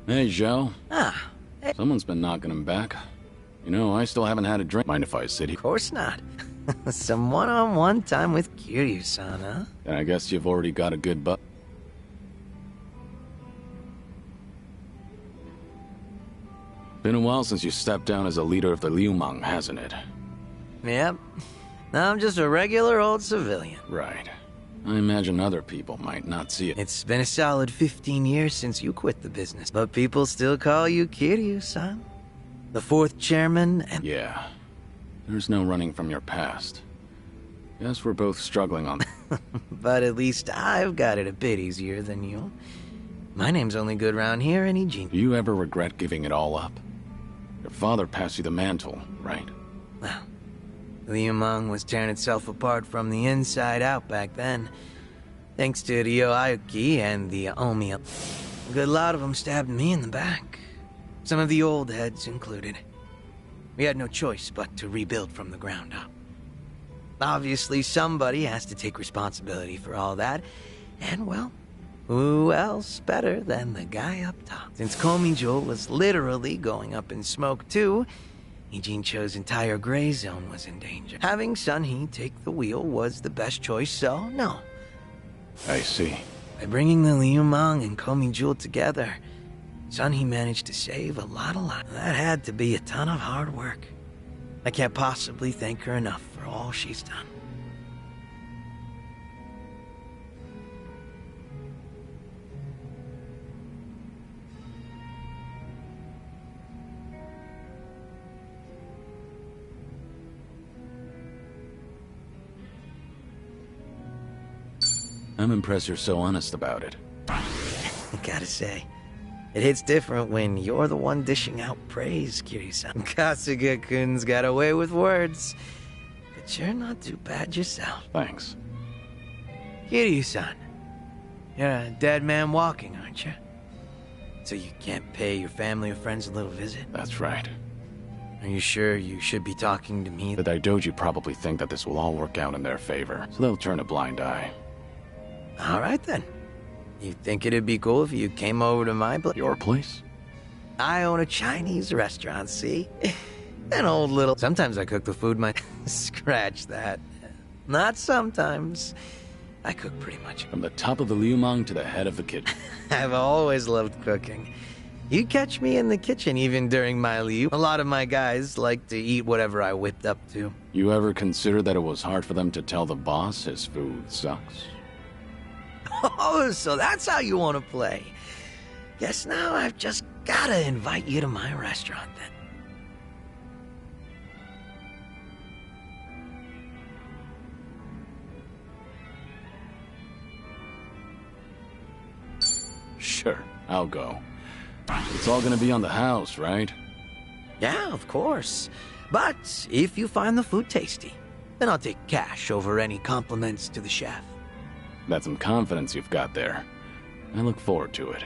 Hey, Joe. Ah, hey. Someone's been knocking him back. You know, I still haven't had a drink. Mind if I sit here? Of course not. Some one-on-one time with Kiryu-san, huh? And I guess you've already got a good butt. Been a while since you stepped down as a leader of the Liu Mang, hasn't it? Yep. I'm just a regular old civilian. Right. I imagine other people might not see it. It's been a solid 15 years since you quit the business, but people still call you Kiryu-san. The fourth chairman and... Yeah. There's no running from your past. Guess we're both struggling on... But at least I've got it a bit easier than you. My name's only good round here in Ijin. Do you ever regret giving it all up? Your father passed you the mantle, right? Well, Liu Mang was tearing itself apart from the inside out back then. Thanks to Ryo Aoki and the Omiya. A good lot of them stabbed me in the back. Some of the old heads included. We had no choice but to rebuild from the ground up. Obviously, somebody has to take responsibility for all that. And, well, who else better than the guy up top? Since Komijo was literally going up in smoke, too, Ijincho's entire gray zone was in danger. Having Sun-Hee take the wheel was the best choice, so no. I see. By bringing the Liu Mang and Komijo together, Sun-Hee managed to save a lot of lives. That had to be a ton of hard work. I can't possibly thank her enough for all she's done. I'm impressed you're so honest about it. Gotta say, it hits different when you're the one dishing out praise, Kiryu-san. Kasuga-kun's got away with words, but you're not too bad yourself. Thanks. Kiryu-san, you're a dead man walking, aren't you? So you can't pay your family or friends a little visit? That's right. Are you sure you should be talking to me? The Daidoji probably think that this will all work out in their favor, so they'll turn a blind eye. All right, then. You think it'd be cool if you came over to my place? Your place? I own a Chinese restaurant, see? An old little... Sometimes I cook the food Scratch that. Not sometimes. I cook pretty much. From the top of the Liu Mang to the head of the kitchen. I've always loved cooking. You catch me in the kitchen even during my leave. A lot of my guys like to eat whatever I whipped up to. You ever consider that it was hard for them to tell the boss his food sucks? Oh, so that's how you want to play. Guess now I've just gotta invite you to my restaurant, then. Sure, I'll go. It's all gonna be on the house, right? Yeah, of course. But if you find the food tasty, then I'll take cash over any compliments to the chef. That's some confidence you've got there. I look forward to it.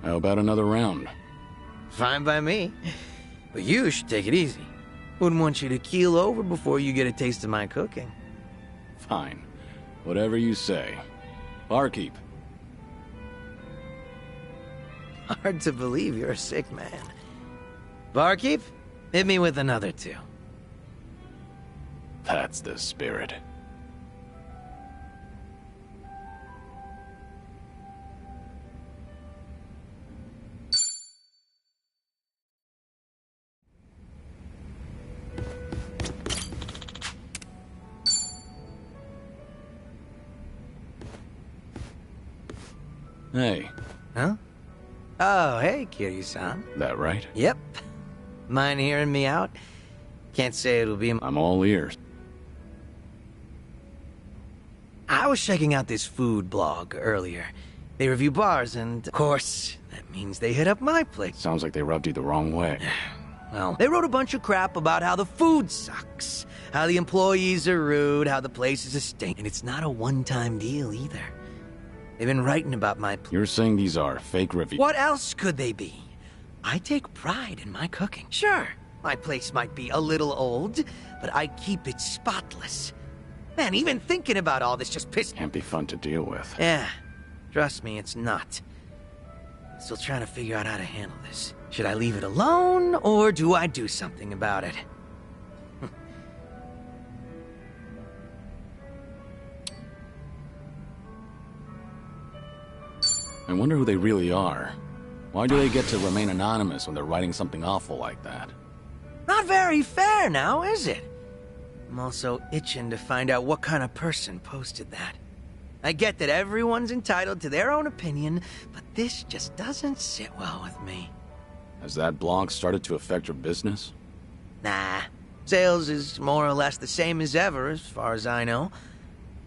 How about another round? Fine by me. But you should take it easy. Wouldn't want you to keel over before you get a taste of my cooking. Fine. Whatever you say. Barkeep. Hard to believe you're a sick man. Barkeep, hit me with another two. That's the spirit. Hey. Huh? Oh, hey, Kiryu-san. That right? Yep. Mind hearing me out? Can't say it'll be... I'm all ears. I was checking out this food blog earlier. They review bars and, of course, that means they hit up my place. Sounds like they rubbed you the wrong way. Well, they wrote a bunch of crap about how the food sucks, how the employees are rude, how the place is a stink, and it's not a one-time deal either. They've been writing about my... You're saying these are fake reviews? What else could they be? I take pride in my cooking. Sure, My place might be a little old, but I keep it spotless. Man, even thinking about all this just pissed... Can't be fun to deal with. Yeah, trust me, it's not. I'm still trying to figure out how to handle this. Should I leave it alone, or do I do something about it? I wonder who they really are. Why do they get to remain anonymous when they're writing something awful like that? Not very fair now, is it? I'm also itching to find out what kind of person posted that. I get that everyone's entitled to their own opinion, but this just doesn't sit well with me. Has that blog started to affect your business? Nah. Sales is more or less the same as ever, as far as I know.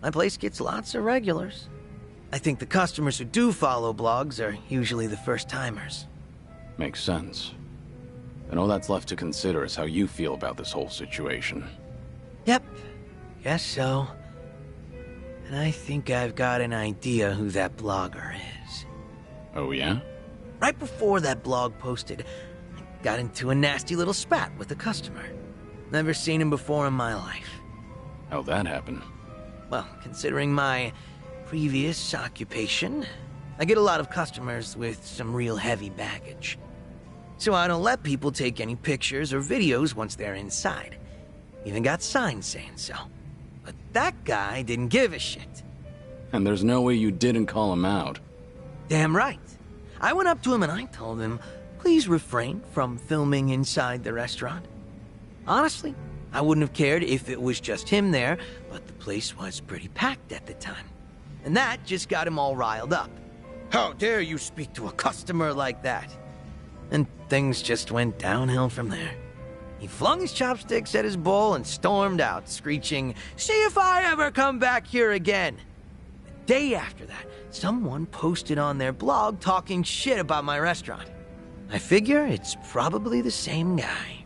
My place gets lots of regulars. I think the customers who do follow blogs are usually the first-timers. Makes sense. And all that's left to consider is how you feel about this whole situation. Yep. Guess so. And I think I've got an idea who that blogger is. Oh, yeah? Right before that blog posted, I got into a nasty little spat with a customer. Never seen him before in my life. How'd that happen? Well, considering my previous occupation, I get a lot of customers with some real heavy baggage. So I don't let people take any pictures or videos once they're inside. Even got signs saying so. But that guy didn't give a shit. And there's no way you didn't call him out. Damn right. I went up to him and I told him, please refrain from filming inside the restaurant. Honestly, I wouldn't have cared if it was just him there, but the place was pretty packed at the time. And that just got him all riled up. How dare you speak to a customer like that? And things just went downhill from there. He flung his chopsticks at his bowl and stormed out, screeching, "See if I ever come back here again!" The day after that, someone posted on their blog talking shit about my restaurant. I figure it's probably the same guy.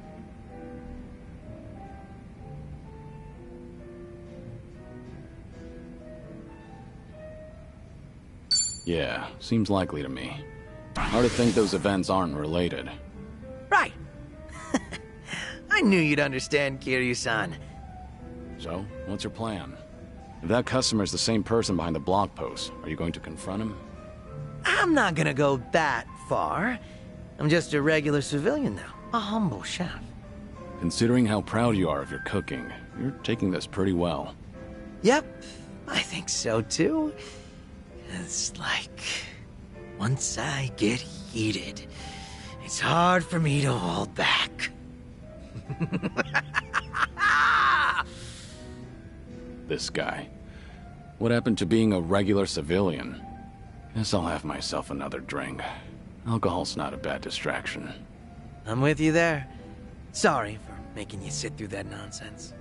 Yeah, seems likely to me. Hard to think those events aren't related. Right. I knew you'd understand, Kiryu-san. So, what's your plan? If that customer's the same person behind the blog post, are you going to confront him? I'm not gonna go that far. I'm just a regular civilian now, a humble chef. Considering how proud you are of your cooking, you're taking this pretty well. Yep, I think so too. It's like, once I get heated, it's hard for me to hold back. This guy. What happened to being a regular civilian? Guess I'll have myself another drink. Alcohol's not a bad distraction. I'm with you there. Sorry for making you sit through that nonsense.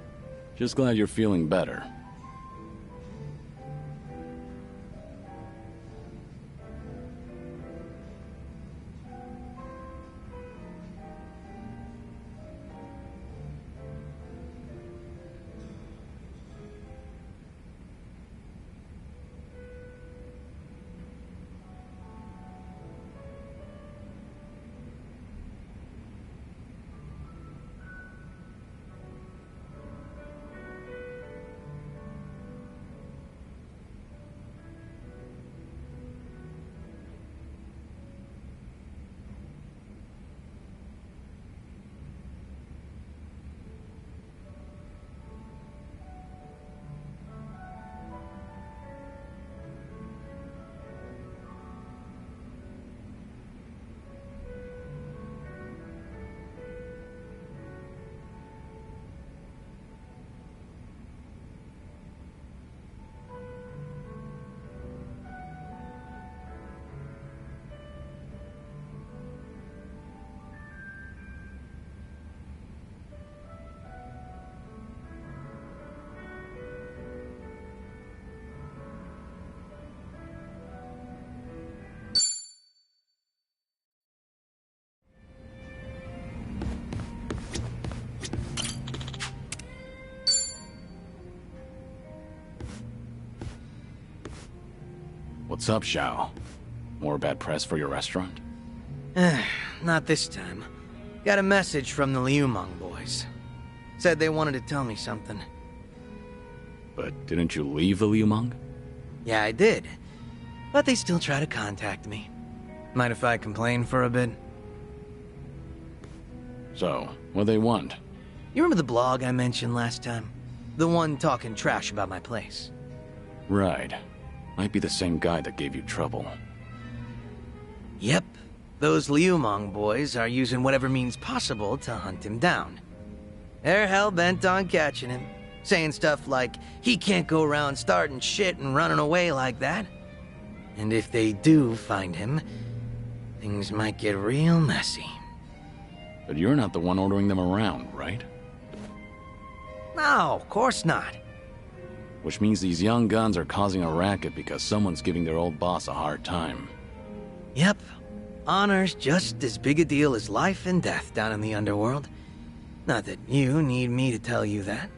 Just glad you're feeling better. What's up, Xiao? More bad press for your restaurant? Not this time. Got a message from the Liumang boys. Said they wanted to tell me something. But didn't you leave the Liumang? Yeah, I did. But they still try to contact me. Mind if I complain for a bit? So, what they want? You remember the blog I mentioned last time? The one talking trash about my place? Right. Might be the same guy that gave you trouble. Yep. Those Liumang boys are using whatever means possible to hunt him down. They're hell-bent on catching him, saying stuff like, he can't go around starting shit and running away like that. And if they do find him, things might get real messy. But you're not the one ordering them around, right? No, of course not. Which means these young guns are causing a racket because someone's giving their old boss a hard time. Yep. Honor's just as big a deal as life and death down in the underworld. Not that you need me to tell you that.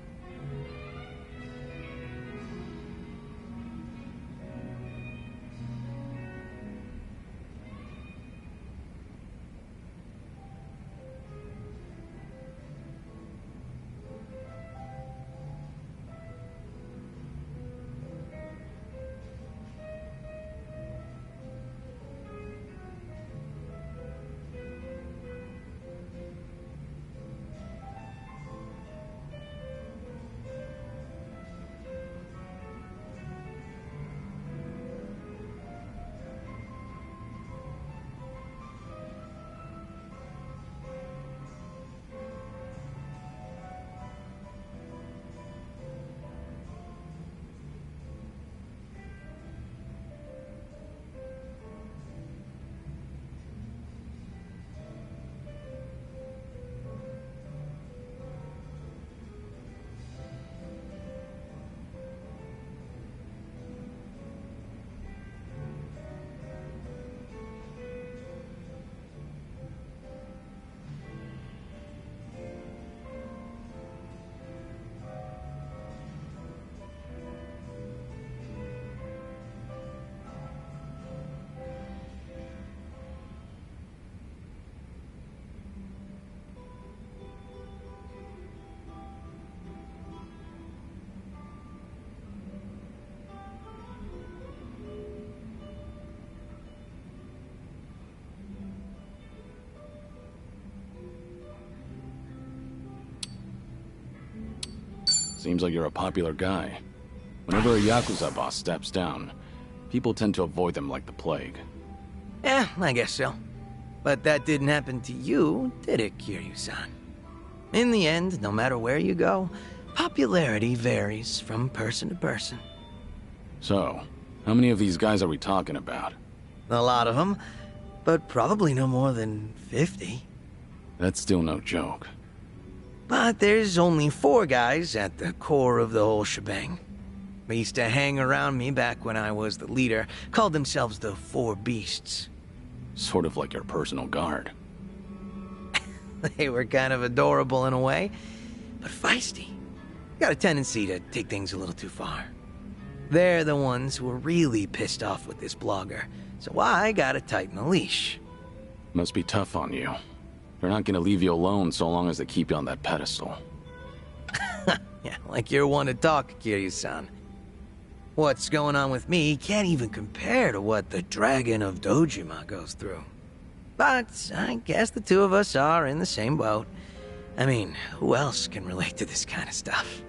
Seems like you're a popular guy. Whenever a Yakuza boss steps down, people tend to avoid them like the plague. Yeah, I guess so. But that didn't happen to you, did it, Kiryu-san? In the end, no matter where you go, popularity varies from person to person. So, how many of these guys are we talking about? A lot of them, but probably no more than 50. That's still no joke. But there's only 4 guys at the core of the whole shebang. They used to hang around me back when I was the leader, called themselves the Four Beasts. Sort of like your personal guard. They were kind of adorable in a way, but feisty. Got a tendency to take things a little too far. They're the ones who were really pissed off with this blogger, so I gotta tighten the leash. Must be tough on you. They're not gonna leave you alone so long as they keep you on that pedestal. Yeah, like you're one to talk, Kiryu-san. What's going on with me can't even compare to what the Dragon of Dojima goes through. But I guess the two of us are in the same boat. I mean, who else can relate to this kind of stuff?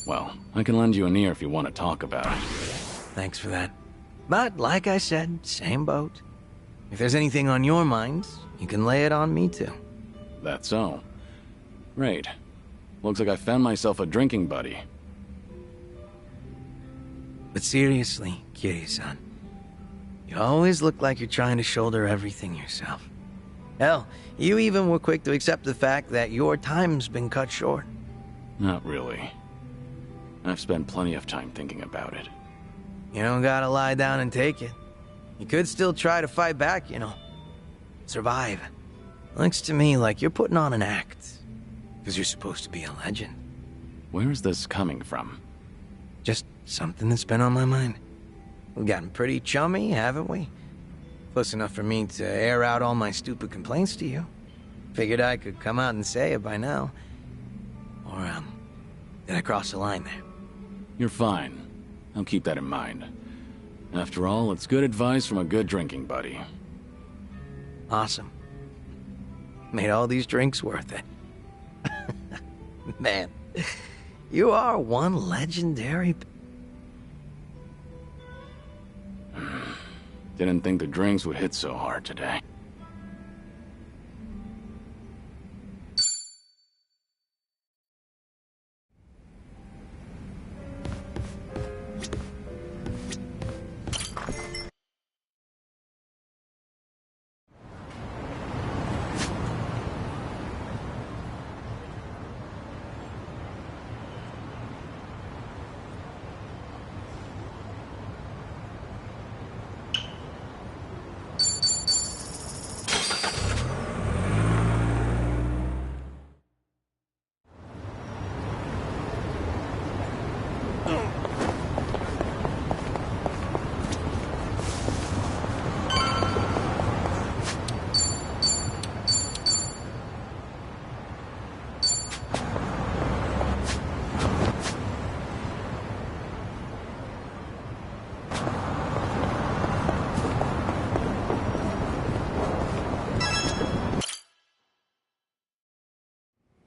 Well, I can lend you an ear if you want to talk about it. Thanks for that. But, like I said, same boat. If there's anything on your mind, you can lay it on me too. That's so. Great. Looks like I found myself a drinking buddy. But seriously, Kiryu-san, you always look like you're trying to shoulder everything yourself. Hell, you even were quick to accept the fact that your time's been cut short. Not really. I've spent plenty of time thinking about it. You don't gotta lie down and take it. You could still try to fight back, you know. Survive. Looks to me like you're putting on an act. Because you're supposed to be a legend. Where is this coming from? Just something that's been on my mind. We've gotten pretty chummy, haven't we? Close enough for me to air out all my stupid complaints to you. Figured I could come out and say it by now. Or, did I cross the line there? You're fine. I'll keep that in mind. After all, it's good advice from a good drinking buddy. Awesome. Made all these drinks worth it. Man, you are one legendary... Didn't think the drinks would hit so hard today.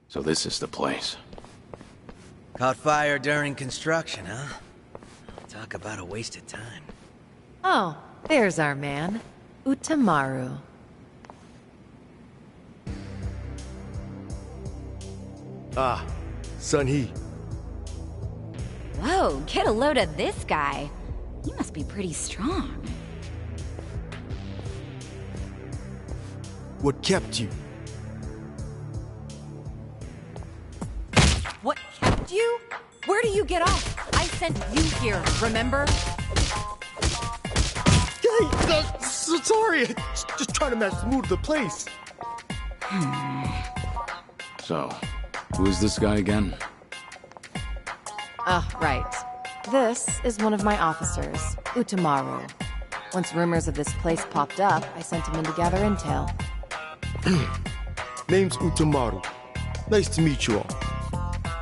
So this is the place. Caught fire during construction, huh? Talk about a waste of time. Oh, there's our man, Utamaru. Ah, Sun-Hee. Whoa, get a load of this guy. He must be pretty strong. What kept you? What kept you? Where do you get off? I sent you here, remember? Hey, so sorry. Just trying to match the mood of the place. So, who is this guy again? Right. This is one of my officers, Utamaru. Once rumors of this place popped up, I sent him in to gather intel. Name's Utamaru. Nice to meet you all.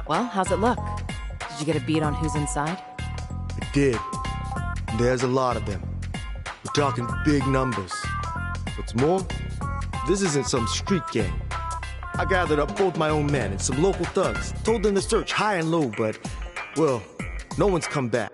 Well, how's it look? Did you get a beat on who's inside? I did. There's a lot of them. We're talking big numbers. What's more, this isn't some street gang. I gathered up both my own men and some local thugs, told them to search high and low, but, well, no one's come back.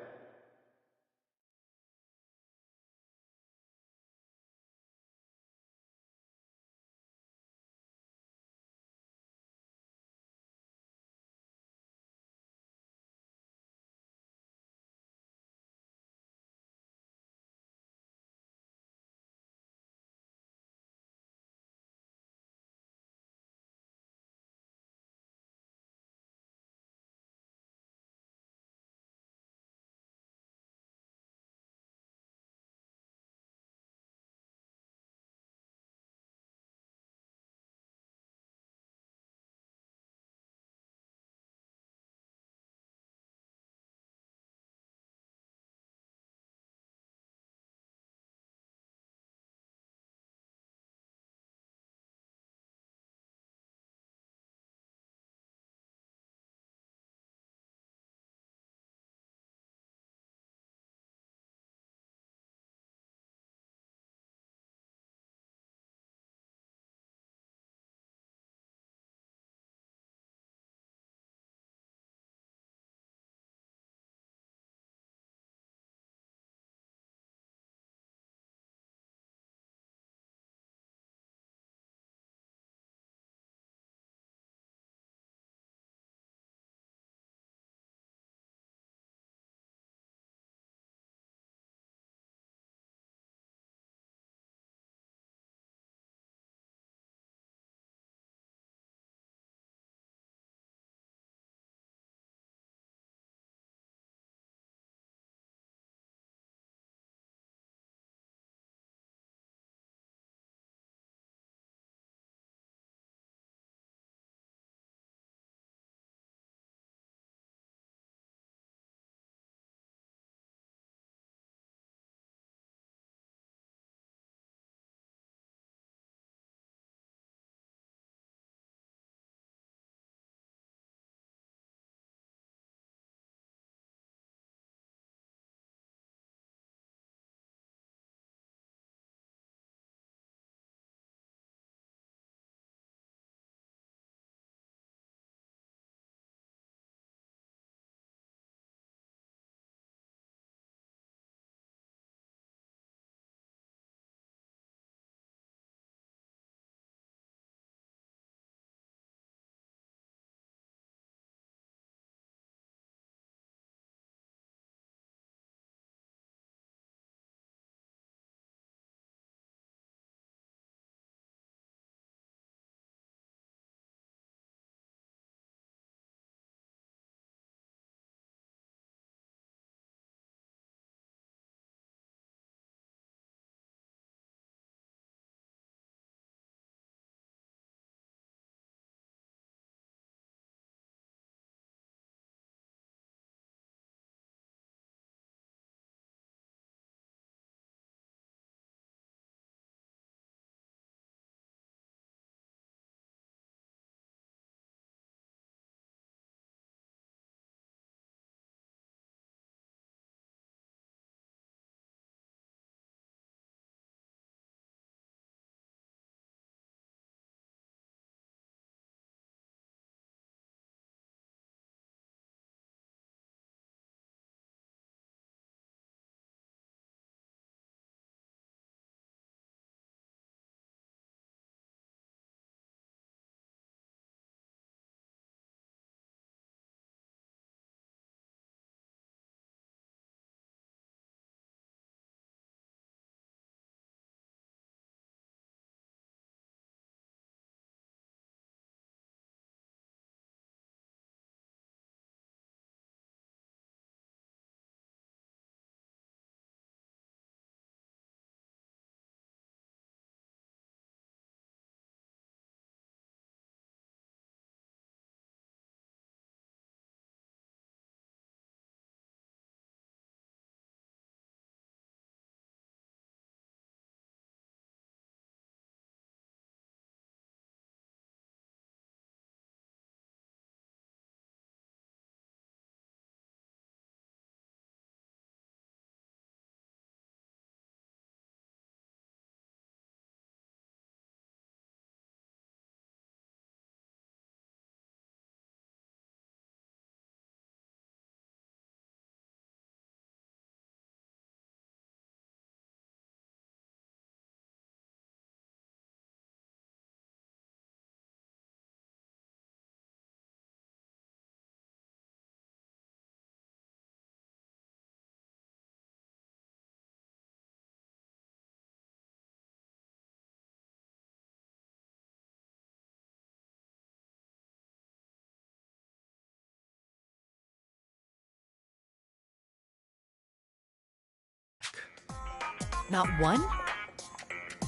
Not one?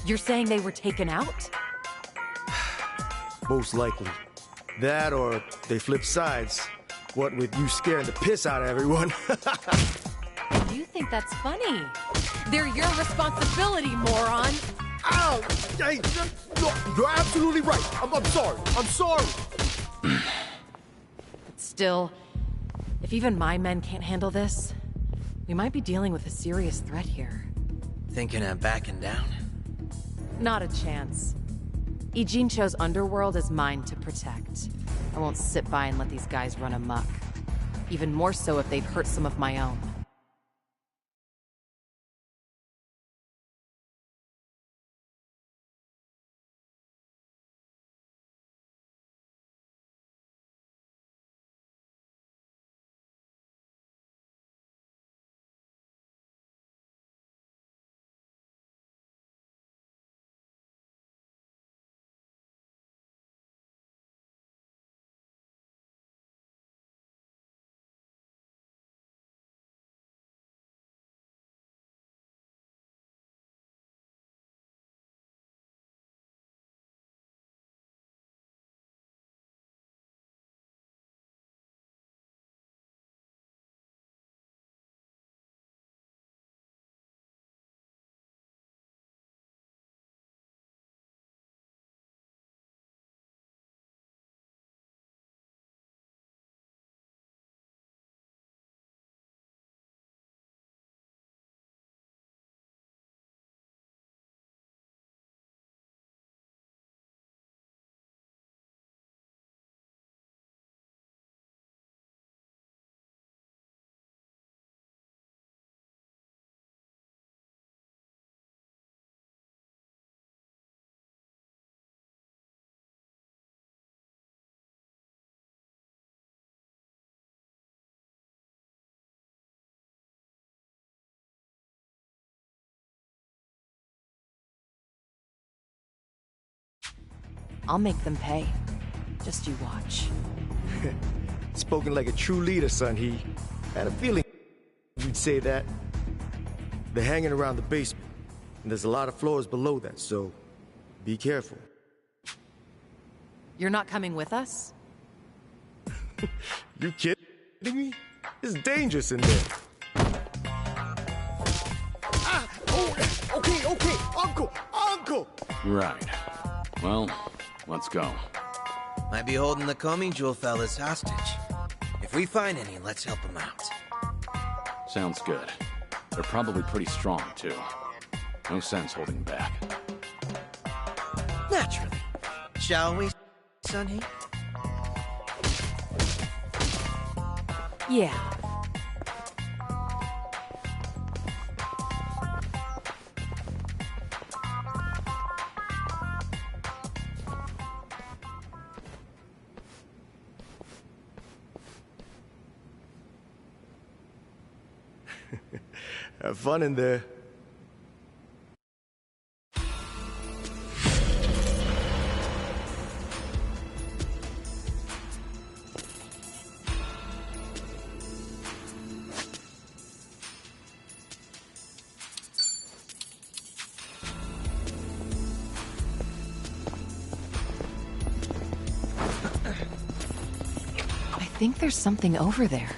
You're saying they were taken out? Most likely. That or they flip sides. What with you scaring the piss out of everyone. You think that's funny? They're your responsibility, moron! Ow! Hey, no, you're absolutely right. I'm sorry. I'm sorry. Still, if even my men can't handle this, we might be dealing with a serious threat here. Thinking of backing down? Not a chance. Ijincho's underworld is mine to protect. I won't sit by and let these guys run amok. Even more so if they've hurt some of my own. I'll make them pay. Just you watch. Spoken like a true leader, son. He had a feeling you'd say that. They're hanging around the basement, and there's a lot of floors below that, so be careful. You're not coming with us? You kidding me? It's dangerous in there. Ah! Oh, okay, Uncle! Right. Well, let's go. Might be holding the Comey Jewel fellas hostage. If we find any, let's help them out. Sounds good. They're probably pretty strong, too. No sense holding back. Naturally. Shall we, Sonny? Yeah. Have fun in there. I think there's something over there.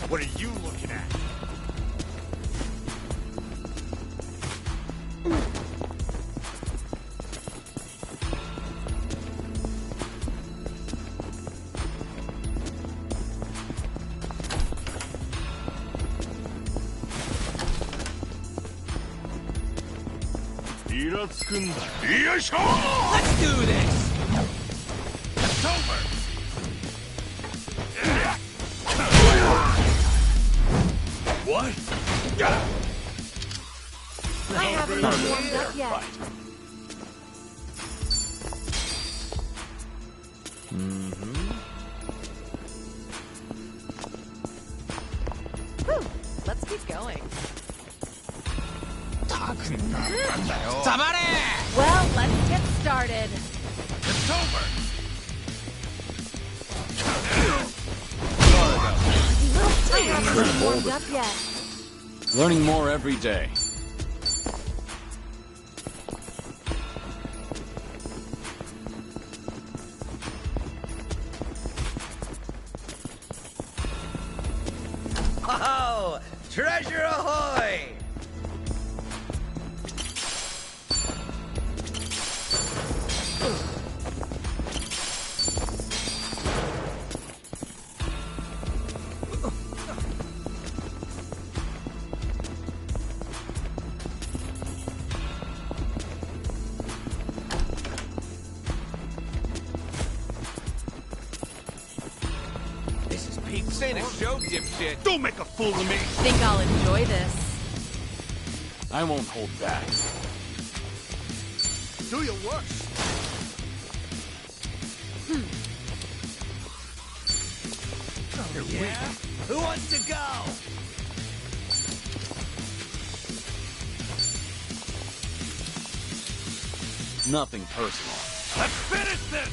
What are you looking at? Let's do this! It's over! What? I haven't warmed up yet. Whew, let's keep going. Well, let's get started. it's over! I haven't even warmed up yet. Learning more every day. Oh, treasure ahoy! This is Pete Saint a show, dipshit. Don't make a fool of me. Think I'll enjoy this. I won't hold back. Do your worst. Yeah? Who wants to go? Nothing personal. Let's finish this!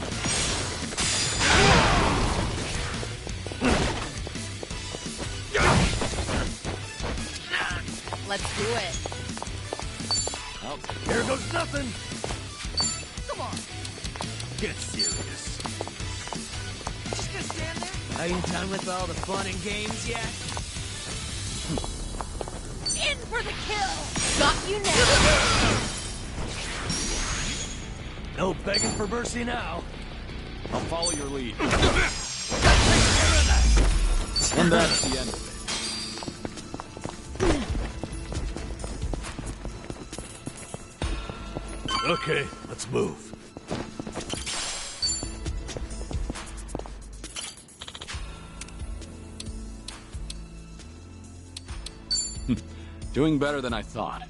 Let's do it. Oh, here goes nothing! Come on. Get serious. Just gonna stand there? Are you done with all the fun and games yet? In for the kill! Got you now! No begging for mercy now. I'll follow your lead. And that's the end of it. Okay, let's move. Doing better than I thought.